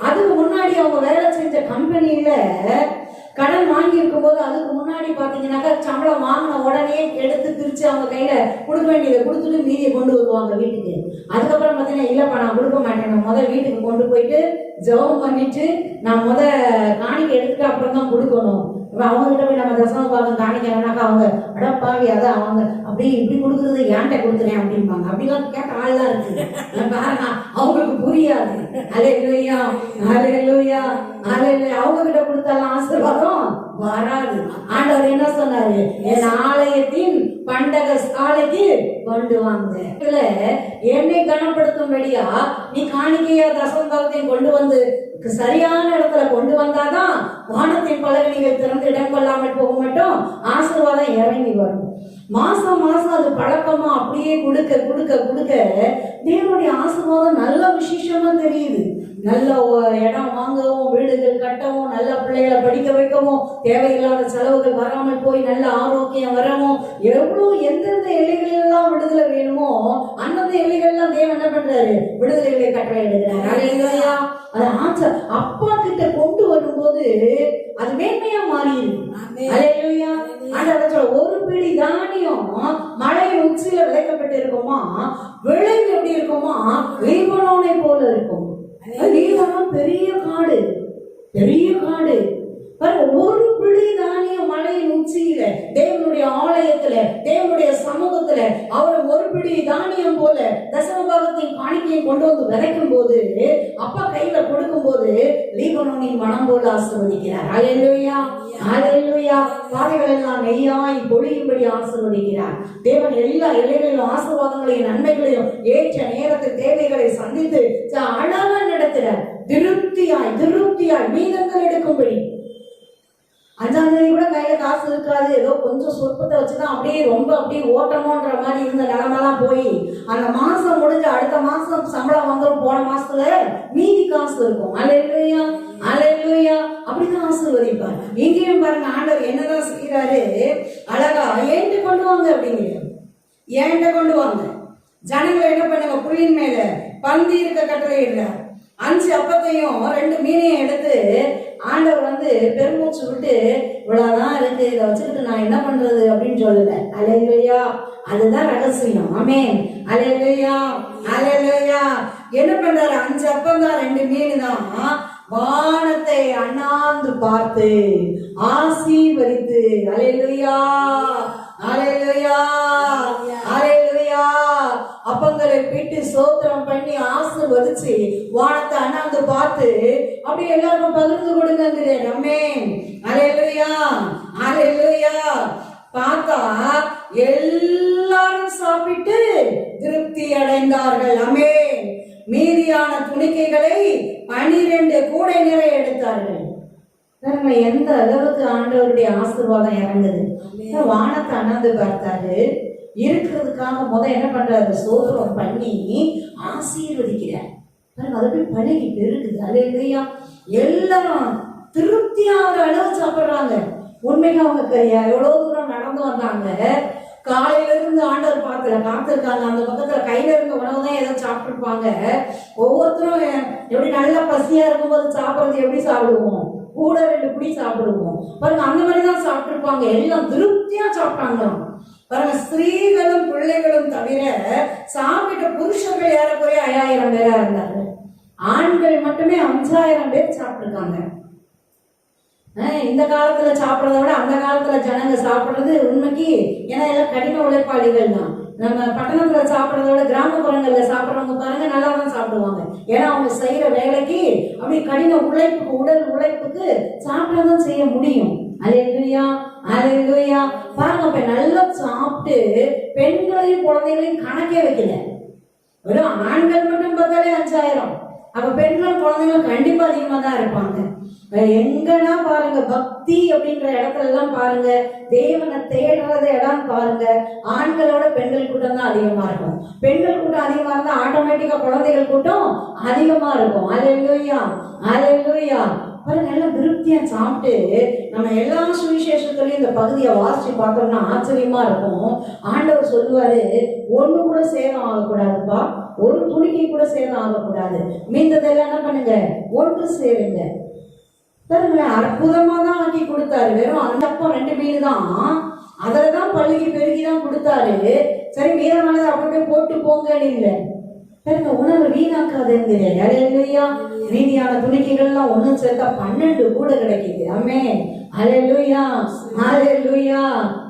அதுக்கு முன்னாடி அவங்க வேலை செஞ்ச கம்பெனியில கடன் வாங்கி இருக்கும் போது அதுக்கு முன்னாடி பாத்தீங்கன்னாக்கா சம்பளம் வாங்கின உடனே எடுத்து பிரிச்சு அவங்க கையில கொடுக்க வேண்டியதை கொடுத்துட்டு மீதியை கொண்டு வருவாங்க வீட்டுக்கு. அதுக்கப்புறம் பாத்தீங்கன்னா இல்லப்பா நான் கொடுக்க மாட்டேன், நான் முதல் வீட்டுக்கு கொண்டு போயிட்டு ஜெபம் பண்ணிட்டு நான் காணிக்கை எடுத்துட்டு அப்புறம் தான் கொடுக்கணும். இப்ப அவங்க கிட்ட போய் நம்ம தசம பாகம் காணிக்கணும்னாக்கா அவங்க அடப்பாவி அதான் அவங்க அப்படி இப்படி கொடுக்குறது ஏன்ட்ட கொடுத்துறேன் அப்படிம்பாங்க. அப்படிலாம் கேட்ட ஆள்லாம் இருக்கு பாருங்க, அவங்களுக்கு புரியாது. அல்லேலூயா, அல்லேலூயா, அல்லேலூயா. அவங்க கிட்ட கொடுத்தாலும் ஆசீர்வாதம் வராது. ஆண்டவர் என்ன சொன்னாரு? என் ஆலயத்தின் பண்டக சாலைக்கு கொண்டு வாங்க, இதுல என்னை கனப்படுத்தும்படியா நீ காணிக்கையா தசம பாகத்தையும் கொண்டு வந்து சரியான இடத்துல கொண்டு வந்தாதான் வானத்தின் பலகணிகள் திறந்து இடம் கொள்ளாமல் போக மாட்டோம், ஆசீர்வாதம் இறங்கி வரும். மாசம் மாசம் அது பழக்கமா அப்படியே கொடுக்க கொடுக்க கொடுக்க தேவனுடைய ஆசீர்வாதம் நல்ல விசேஷமா தெரியுது. நல்ல இடம் வாங்கவும், வீடுகள் கட்டவும், நல்ல பிள்ளைகளை படிக்க வைக்கவும், தேவையில்லாத செலவுகள் வராமல் போய் நல்ல ஆரோக்கியம் வரவும், எவ்வளவு எந்தெந்த எல்லைகளெல்லாம் விடுதலை வேணுமோ அந்தந்த எல்லைகள்லாம் தேவன் என்ன பண்றாரு? விடுதலைகளை கட்டளை எடுக்கிறார். அல்லேலூயா. அது ஆச்சா அப்பா கிட்ட கொண்டு வரும்போது அது மேன்மையா மாறிடுது. அல்லேலூயா. ஒரு பிடி தானியம் மலையின் உச்சியில விளைக்கப்பட்டு இருக்குமா, விளைவு எப்படி இருக்குமா? லீபனோனை போல இருக்கும். லீபனோன் பெரிய காடு, பெரிய காடு. ஒரு பிடி தானியம் மலையின் உச்சியில தேவனுடைய ஆலயத்துல தேவனுடைய சமூகத்துல அவர் ஒரு பிடி தானியம் போல தசம பாகத்தையும் காணிக்கையும் கொண்டு வந்து விதைக்கும் போது அப்பா கையில கொடுக்கும் போது லீபனோனின் மனம் போல ஆசீர்வதிக்கிறார். அல்லேலூயா, அல்லேலூயா. பாதைகள் எல்லாம் நெய்யாய் பொழியும்படி ஆசீர்வதிக்கிறார். தேவன் எல்லா எல்லைகளிலும் ஆசீர்வாதங்களையும் நன்மைகளையும் ஏற்ற நேரத்தில் தேவைகளை சந்தித்து அழகா நடத்துறார். திருப்தியாய் திருப்தியாய் மீதங்கள் எடுக்கும்படி. 5ஆம் தேதி கூட கையில காசு இருக்காது, ஏதோ கொஞ்சம் சொற்பத்தை வச்சுதான் அப்படியே ரொம்ப அப்படியே ஓட்டமோன்ற மாதிரி இருந்த நிலமெல்லாம் போய் அந்த மாசம் முடிஞ்ச அடுத்த மாசம் சம்பளம் வந்துடும், போன மாசத்துல மீதி காசு இருக்கும். அல்லேலூயா, அல்லேலூயா. அப்படிதான் ஆசீர்வதிப்பார். இங்கேயும் பாருங்க ஆண்டவர் என்னதான் செய்யறாரு, அழகா ஏன்ட்டு கொண்டு வாங்க அப்படிங்கிறார். ஏன்ட்ட கொண்டு வாங்க. ஜனங்களை என்ன பண்ணுங்க, புள்ளின் மேல பந்தி இருக்க கட்டளையிடுறார். 5 அப்பத்தையும் 2 மீனையும் எடுத்து ஆண்டவர் பெருமூச்சு விட்டு இவ்வளவுதான் இருக்கு, இதை வச்சுக்கிட்டு நான் என்ன பண்றது அப்படின்னு சொல்லல. அல்லேலூயா. அதுதான் ரகசியம். ஆமென். அல்லேலூயா, அல்லேலூயா. என்ன பண்றாரு? 5 அப்பம் தான் 2 மீன் தான் வானத்தை அண்ணாந்து பார்த்து ஆசீர்வதித்து, அல்லேலூயா அல்லேலூயா அல்லேலூயா, அப்பங்களை பிட்டு சோத்திரம் பண்ணி ஆசீர்வதிச்சு வானத்தை அண்ணாந்து பார்த்து அப்படி எல்லாருக்கும் பகிர்ந்து கொடுங்க. ஆமென் அல்லேலூயா அல்லேலூயா. பார்த்தா எல்லாரும் சாப்பிட்டு திருப்தி அடைந்தார்கள். ஆமென். மீதியான துணிக்கைகளை 12 கூடை நிறைய எடுத்தார்கள். எந்த அளவுக்கு ஆண்டவருடைய ஆசீர்வாதம் இறங்குது. வானத்தை அண்ணாந்து பார்த்தாரு. இருக்கிறதுக்காக என்ன பண்றாரு, சோதரம் பண்ணி ஆசீர்வதிக்கிறார். அது போய் பழகி பெருகுது. அல்லேலூயா. எல்லாரும் திருப்தியாகிற அளவு சாப்பிடுறாங்க. உண்மைக்கு அவங்க எவ்வளவு தூரம் நடந்து வந்தாங்க. காலையில இருந்து ஆண்டவர் காத்திருக்காங்க. அந்த பக்கத்துல கையில இருந்த உணவு தான் ஏதோ சாப்பிட்டுருப்பாங்க. ஒவ்வொருத்தரும் எப்படி நல்லா பசியா இருக்கும்போது சாப்பிடுறது எப்படி சாப்பிடுவோம், கூட 2 புடி சாப்பிடுவோம் பாருங்க. அந்த மாதிரிதான் சாப்பிட்டுருப்பாங்க. எல்லாம் திருப்தியா சாப்பிட்டாங்களாம் பாருங்க. ஸ்திரீகளும் பிள்ளைகளும் தவிர சாப்பிட்ட புருஷர்கள் ஏறக்குறைய 5000 பேரா இருந்தாங்க. ஆண்கள் மட்டுமே 5000 பேர் சாப்பிட்டுருக்காங்க. இந்த காலத்துல சாப்பிட்றத விட அந்த காலத்துல ஜனங்க சாப்பிட்றது உண்மைக்கு, ஏன்னா எல்லாம் கடின உழைப்பாளிகள் தான். நம்ம பட்டணத்துல சாப்பிட்றத விட கிராமப்புறங்கள்ல சாப்பிட்றவங்க பாருங்க நல்லா தான் சாப்பிடுவாங்க. ஏன்னா அவங்க செய்யற வேலைக்கு அப்படி கடின உழைப்புக்கு, உடல் உழைப்புக்கு சாப்பிடதான் செய்ய முடியும். அல்லேலூயா அல்லேலூயா. பாருங்க, அப்ப நல்லா சாப்பிட்டு பெண்களையும் குழந்தைகளையும் கணக்கே வைக்கல. வெறும் ஆண்கள் மட்டும் பார்த்தாலே 5000. அப்ப பெண்கள் குழந்தைகள் கண்டிப்பா அதிகமா தான் இருப்பாங்க. எங்கன்னா பாருங்க, பக்தி அப்படின்ற இடத்துல எல்லாம் பாருங்க, தேவனை தேடுறது இடம் பாருங்க, ஆண்களோட பெண்கள் கூட்டம் தான் அதிகமா இருக்கும். பெண்கள் கூட்டம் அதிகமா இருந்தா ஆட்டோமேட்டிக்கா குழந்தைகள் கூட்டம் அதிகமா இருக்கும். அல்லேலூயா அல்லேலூயா. பாருங்க, நல்லா திருப்தியா சாப்பிட்டு நம்ம எல்லா சுவிசேஷத்துலயும் இந்த பகுதியை வாசிச்சு பார்த்தோம்னா ஆச்சரியமா இருக்கும். ஆண்டவர் சொல்லுவாரு, ஒண்ணு கூட சேதம் ஆகக்கூடாதுப்பா, ஒரு துணிக்கை கூட சேதம் ஆகக்கூடாது, மீந்ததெல்லாம் என்ன பண்ணுங்க, ஒன்று சேருங்க. பாருங்களேன், அற்புதமா தான் ஆக்கி கொடுத்தாரு. வெறும் அந்த அப்பம் 2 மீன் தான், அதுலதான் பழுகி பெருகிதான் கொடுத்தாரு. சரி, மீதமானது அப்படியே போட்டு போங்கன்னு இல்லை. பாருங்க, உணவு வீணாக்காதுங்க. அல்லேலூயா. மீதியான துணிக்கைகள்லாம் ஒன்னும் சேர்த்தா 12 கூட கிடைக்குது. ஆமென் அல்லேலூயா அல்லேலூயா.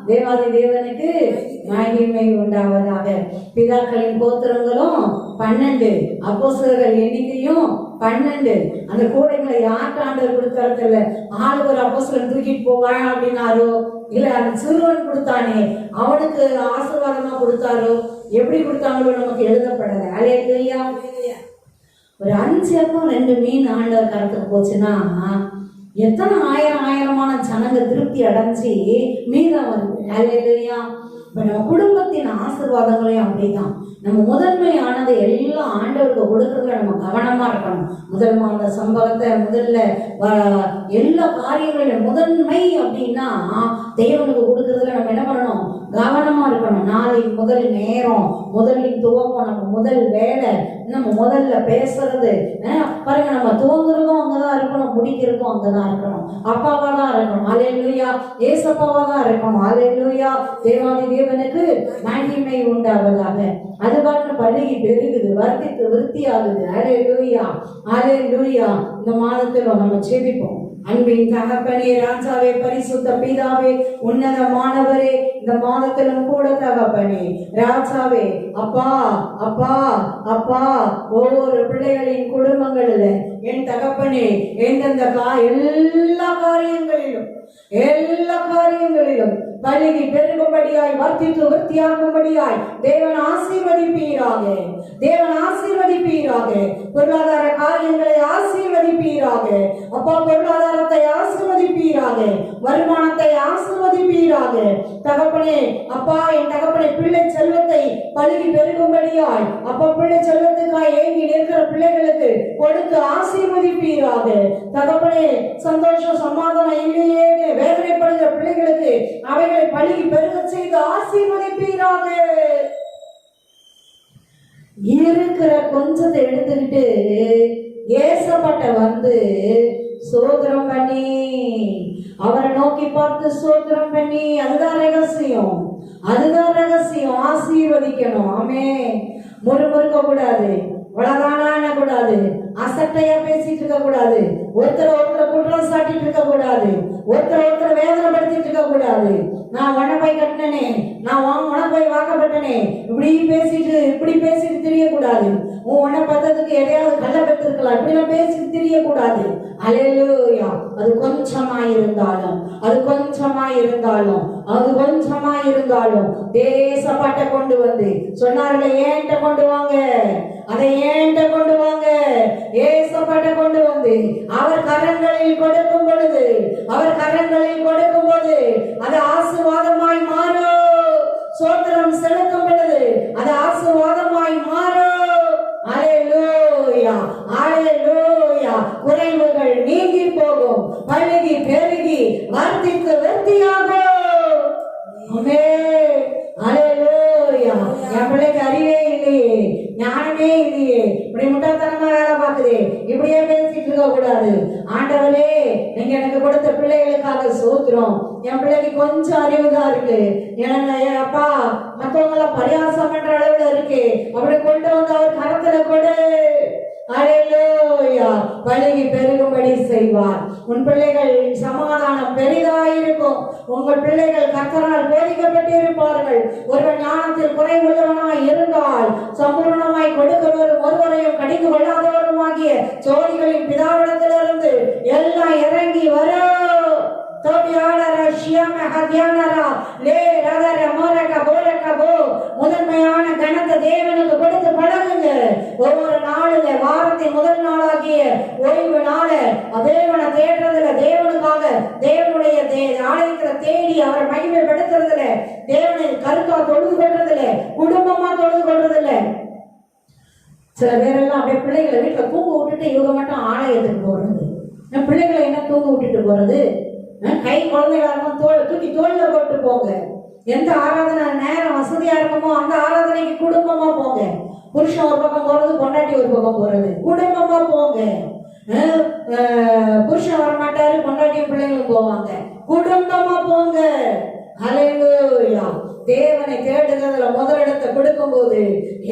தேவாதி தேவனுக்கு மகிமை உண்டாவதாக. பிதாக்களின் கோத்திரங்களும் 12, அப்போஸ்தலர்கள் எண்ணிக்கையும் 12. அந்த கூடைகளை யாருக்கு ஆண்டவர் கொடுத்தாரு? ஆளு ஒரு அப்போஸ்தலன் தூக்கிட்டு போவான் அப்படின்னாரோ, இல்ல அந்த சிறுவன் கொடுத்தானே அவனுக்கு ஆசீர்வாதமா கொடுத்தாரோ, எப்படி கொடுத்தாங்களோ நமக்கு எழுதப்படல. அல்லேலூயா. ஒரு 5 அப்பம் 2 மீன் ஆண்டவர் கருத்துக்கு போச்சுன்னா எத்தனை ஆயிரமான ஜனங்க திருப்தி அடைஞ்சி மீதம் வருது. அல்லேலூயா. இப்ப நம்ம குடும்பத்தின் ஆசீர்வாதங்களையும் அப்படிதான். நம்ம முதன்மையானது எல்லாம் ஆண்டவருக்கு கொடுக்கறதுல நம்ம கவனமா இருக்கணும். முதல் மாத சம்பளத்தை முதல்ல எல்லா காரியங்களிலும் முதன்மை அப்படின்னா தேவனுக்கு கொடுக்கறதுல நம்ம என்ன பண்ணணும், கவனமா இருக்கணும். நாளை முதல் நேரம், முதலின் துவக்கம், நம்ம முதல் வேலை, நம்ம முதல்ல பேசுறது பாருங்க, நம்ம துவங்குறதும் அங்கதான் இருக்கணும், முடிக்கிறதும் அங்கதான் இருக்கணும், அப்பாவா தான் இருக்கணும். அல்லேலூயா. ஏசப்பாவா தான் இருக்கணும். அல்லேலூயா. தேவாதி தேவனுக்கு மகிமை உண்டாவதாக. அது பாட்டு பழகி பெருகுது, வர்த்தித்து விருத்தியாகுது. அல்லேலூயா அல்லேலூயா. இந்த மாதத்துல நம்ம செபிப்போம். அன்பின் தகப்பனே, ராஜாவே, பரிசுத்த பிதாவே, உன்னதமானவரே, இந்த மாதத்திலும் கூட தகப்பனே, ராஜாவே, அப்பா அப்பா அப்பா, ஒவ்வொரு பிள்ளைகளின் குடும்பங்களில் என் தகப்பனே, எந்தெந்த எல்லா காரியங்களிலும் பழகி பெருகும்படியாய், வர்த்தித்து விருத்தியாகும்படியாய் தேவன் ஆசீர்வதிப்பீராக. தேவன் ஆசீர்வதிப்பீராக. பொருளாதார காரியங்களை ஆசீர்வதிப்பீராக. அப்பா, பொருளாதாரத்தை ஆசீர்வதிப்பீராக. வருமானத்தை ஆசீர்வதிப்பீராக. தகப்பனே, அப்பா, என் தகப்பனே, பிள்ளை செல்வத்தை பழகி பெருகும்படியாய், அப்பா, பிள்ளை செல்வத்துக்காய் ஏங்கி நிற்கிற பிள்ளைகளுக்கு கொடுத்து ஆசீர்வதிப்பீராக. தகப்பனே, சந்தோஷம் சமாதானம் இல்லையே வேதனைப்படுகிற பிள்ளைகளுக்கு அவைகளை பழகி பெருக செய்து ஆசீர்வதிப்பீராக. இருக்கிற கொஞ்சத்தை எடுத்துக்கிட்டு ஏசப்பட்ட வந்து சோதரம் பண்ணி, அவரை நோக்கி பார்த்து சோதரம் பண்ணி, அதுதான் ரகசியம், அதுதான் ரகசியம். ஆசீர்வதிக்கணும். ஆமென். முறுமுறுக்க கூடாது, உலகான கூடாது, அசட்டையா பேசிட்டு இருக்க கூடாது, ஒருத்தர் குற்றம் சாட்டிட்டு இருக்க கூடாது. ஒருத்தர் வேதனைப்படுத்திட்டு இருக்க கூடாது. நான் உன்னை போய் கட்டினே, நான் உனக்கு போய் வாக்கப்பட்டனே, இப்படி பேசிட்டு தெரியக்கூடாது. உன்னை பார்த்ததுக்கு எதையாவது கள்ள பெற்றிருக்கலாம், இப்படிலாம் பேசிட்டு தெரியக்கூடாது. அல்லேலூயா. அது கொஞ்சமாய் இருந்தாலும் தேசப்பட்ட கொண்டு வந்து சொன்னார்களே, ஏன்ட்ட கொண்டு வாங்க, அதை ஏன்ட்ட கொண்டு வாங்க. ஏசப்பட்ட கொண்டு வந்து அவர் கரங்களில் கொடுக்கும் பொழுது அது ஆசீர்வாதமாய் மாறும். சோத்திரம் செலுத்தும் பொழுது அது ஆசீர்வாதமாய் மாறும். அல்லேலூயா, அல்லேலூயா. குறைவுகள் நீங்கி போகும், பழுகி பெருகி வர்த்தித்து விருத்தியாகும். ஆமென், அல்லேலூயா. என் பிள்ளைக்கு அறிவே இல்லையே, ஞானமே இல்லையே, இப்படி முட்டாள்தனமா வேலை பார்க்குதே, இப்படியே பேசிட்டு இருக்க கூடாது. ஆண்டவரே, நீங்க எனக்கு கொடுத்த பிள்ளைகளுக்காக சோத்திரம். என் பிள்ளைக்கு கொஞ்சம் அறிவுதான் இருக்கு, எனக்கு அப்பா மற்றவங்கள பரியாசம் பண்ற அளவுல இருக்கு, அப்படி கொண்டு வந்து அவர் கரத்துல கொடு. அல்லேலூயா. பழுகி பெருகும்படி செய்வார். உன் பிள்ளைகள் சமாதானம் பெரிதாயிருக்கும். உங்கள் பிள்ளைகள் கர்த்தரால் போதிக்கப்பட்டிருப்பார்கள். ஒருவன் ஞானத்தில் குறைவுள்ளவனாய் இருந்தால் சம்பூர்ணமாய் கொடுக்கிறவரும் ஒருவரையும் கடிந்து கொள்ளாதவருமாகிய ஜோதிகளின் பிதாவிடத்திலிருந்து எல்லாம் இறங்கி வரும். முதன்மையான கணத்தை தேவனுக்கு கொடுத்து பழகுங்க. ஒவ்வொரு நாளுல வாரத்தின் முதல் நாளாகிய ஓய்வு நாள தேவனை தேடுறதுல, தேவனுக்காக தேவனுடைய ஆலயத்துல தேடி அவரை மகிமைப்படுத்துறதுல, தேவனை கருத்தா தொழுது கொள்றதுல, குடும்பமா தொழுது கொள்றதுல. சில பேரெல்லாம் அப்படியே பிள்ளைகளை வீட்டுல தூங்க விட்டுட்டு இவங்க மட்டும் ஆலயத்துக்கு போறது. பிள்ளைகளை என்ன தூங்க விட்டுட்டு போறது? கை குழந்தைகளா இருக்கும், தூக்கி தோல்ல போட்டு போங்க. எந்த ஆராதனை நேரம் வசதியா இருக்குமோ அந்த ஆராதனைக்கு குடும்பமா போங்க. புருஷன் ஒரு பக்கம் போறது, பொண்டாட்டி ஒரு பக்கம் போறது, குடும்பமா போங்க. புருஷன் வரமாட்டாரு, பொண்டாட்டியும் பிள்ளைங்களும் போவாங்க, குடும்பமா போங்க. அல்லேலூயா. தேவனை தேடுகிறதுல முதலிடத்தை கொடுக்கும் போது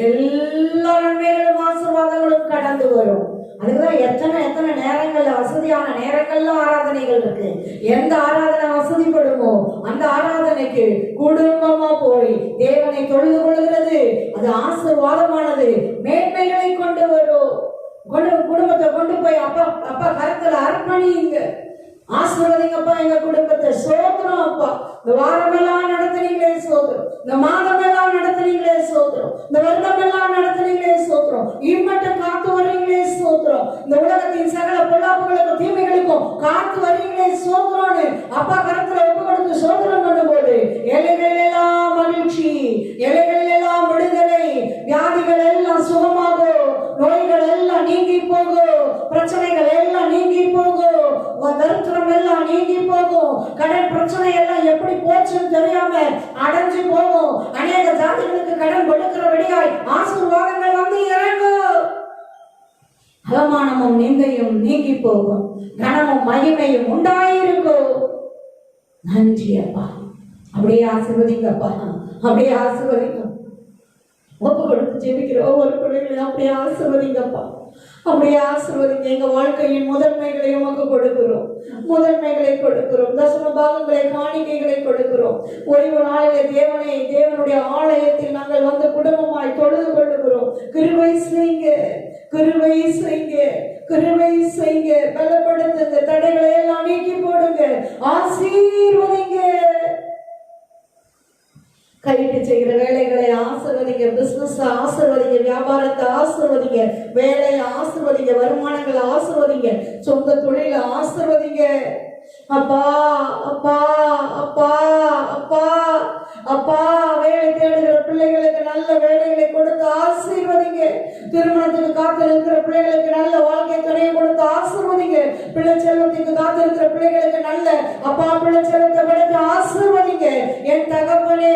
எல்லா நன்மைகளும் ஆசீர்வாதங்களும் கடந்து வரும். அதுக்குதான் எத்தனை நேரங்கள்ல, வசதியான நேரங்கள்ல ஆராதனைகள் இருக்கு. எந்த ஆராதனை வசதிப்படுமோ அந்த ஆராதனைக்கு குடும்பமா போய் தேவனை தொழுது கொள்கிறது. அது ஆசீர்வாதமானது, மேன்மைகளை கொண்டு வரும். குடும்பத்தை கொண்டு போய் அப்பா கருத்துல அர்ப்பணிங்க. ஆசீர்வதிங்கப்பா எங்க குடும்பத்தை. சோத்திரம் அப்பா, இந்த வாரமெல்லாம் நடத்துனீங்களே சோத்திரம், இந்த மாதமெல்லாம் நடத்துனீங்களே சோத்திரம், இந்த வருடமெல்லாம் நடத்துனீங்களே சோத்திரம், இம்மட்டும் காத்து வர்றீங்களே சோத்திரம், இந்த உலகத்தின் சகல பொல்லாப்புகளுக்கும் தீமைகளுக்கும் காத்து வர்றீங்களே சோத்திரம்னு அப்பா கரத்துல ஒப்பு கொடுத்து சோத்திரம் பண்ணும்போது எல்லைகள் எல்லாம் மகிழ்ச்சி, எல்லைகள் எல்லாம் விடுதலை, வியாதிகள் எல்லாம் சுகமாகும், நோய்கள் எல்லாம் நீங்கி போகும், பிரச்சனைகள் எல்லாம் நீங்கி போகும், தரித்திரம் எல்லாம் நீங்கி போகும், கடன் பிரச்சனை எல்லாம் எப்படி போச்சுன்னு தெரியாம அடைஞ்சு போகும். அநேக ஜாதிகளுக்கு கடன் கொடுக்கிறபடியாய் ஆசீர்வாதங்கள் வந்து இறங்கும். அவமானமும் நிந்தையும் நீங்கி போகும், கனமும் மகிமையும் உண்டாயிருக்கும். நன்றி அப்பா. அப்படியே ஆசீர்வதிங்கப்பா, அப்படியே ஆசீர்வதிங்க. ஒப்பு கொடுத்து ஜெபிக்கிற ஒவ்வொரு பிள்ளைகளையும் அப்படியே ஆசீர்வதிங்கப்பா, அப்படியே ஆசீர்வதிங்க. எங்க வாழ்க்கையின் முதன்மைகளை உமக்கு கொடுக்கிறோம், முதன்மைகளை கொடுக்கிறோம், தசம பாகங்களை, காணிக்கைகளை கொடுக்கிறோம். ஓய்வு நாளிலே தேவனுடைய ஆலயத்தில் நாங்கள் வந்து குடும்பமாய் தொழுது கொள்ளுகிறோம். கிருபை செய்யுங்க, கிருபை செய்யுங்க, கிருபை செய்யுங்க. பலப்படுத்துங்க, தடைகளை எல்லாம் நீக்கி போடுங்க, ஆசீர்வதிங்க. கையிட்டு செய்கிற வேலைகளை ஆசீர்வதிங்க, பிசினஸ் ஆசீர்வதிங்க, வியாபாரத்தை ஆசீர்வதிங்க, வேலையை ஆசீர்வதிங்க, வருமானங்களை ஆசீர்வதிங்க, சொந்த தொழிலை ஆசீர்வதிங்க. அப்பா அப்பா அப்பா அப்பா அப்பா, வேலை தேடுகிற பிள்ளைகளுக்கு நல்ல வேலைகளை கொடுத்து ஆசீர்வதிங்க. திருமணத்துக்கு காத்திருக்கிற பிள்ளைகளுக்கு நல்ல வாழ்க்கை துணையை கொடுத்து ஆசீர்வதிங்க. பிள்ளை செல்வத்துக்கு காத்திருக்கிற பிள்ளைகளுக்கு நல்ல அப்பா பிள்ளை செல்வத்தை கொடுத்து ஆசீர்வதிங்க. என் தகப்பனே,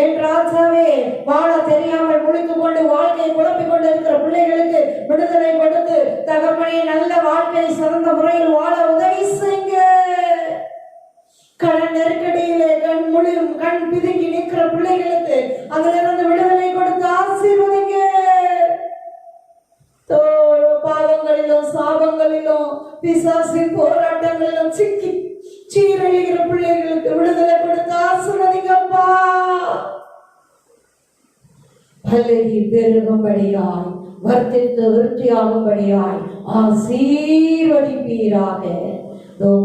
என் ராஜாவே, வாழ தெரியாமல் முழித்துக் கொண்டு வாழ்க்கையை குழப்பிக் கொண்டு இருக்கிற பிள்ளைகளுக்கு விடுதலை கொடுத்து தகப்பனே நல்ல வாழ்க்கை சிறந்த முறையில் வாழ உதவி செய்யுங்க. கடன் நெருக்கடியிலே கண் பிதுங்கி நிற்கிற பிள்ளைகளுக்கு அதிலிருந்து விடுதலை கொடுத்து ஆசீர்வதிங்க. பாவங்களிலும் சாபங்களிலும் பிசாசின் போராட்டங்களிலும் சிக்கி சீரழிகிற பிள்ளைகளுக்கு விடுதலை கொடுத்து ஆசீர்வதிங்கப்பா. பலகி பெருகும்படியாய் வர்த்தித்து விருத்தியாகும்படியாய் ஆசீர்வதிப்பீராக.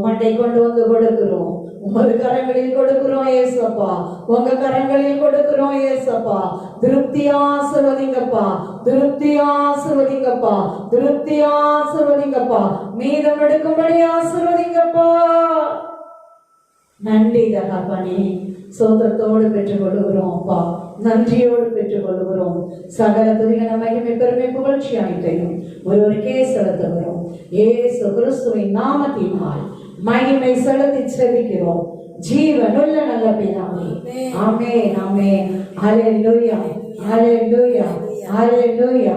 மட்டை கொண்டு வந்து கொடுக்கிறோம், உமது கரங்களில் கொடுக்கிறோம் ஏசப்பா, உங்க கரங்களில் கொடுக்கிறோம் ஏசப்பா. திருப்தி ஆசீர்வதிங்கப்பா, திருப்தி ஆசீர்வதிங்கப்பா, திருப்தி ஆசீர்வதிங்கப்பா. மீதம் எடுக்கும்படி ஆசீர்வதிங்கப்பா. நன்றி தகப்பனே, சோதரத்தோடு பெற்றுக் கொள்கிறோம் அப்பா, நன்றியோடு பெற்றுக் கொள்கிறோம். சகல துதிகன மகிமை பெருமை புகழ்ச்சி அனைத்தையும் ஒருவருக்கே செலுத்துகிறோம். இயேசு கிறிஸ்துவின் நாமத்தினால் மகிமை செலுத்தி செபிக்கிறோம் ஜீவனுள்ள நல்ல பிதாவே. ஆமென், ஆமென். ஹல்லேலூயா, ஹல்லேலூயா, ஹல்லேலூயா.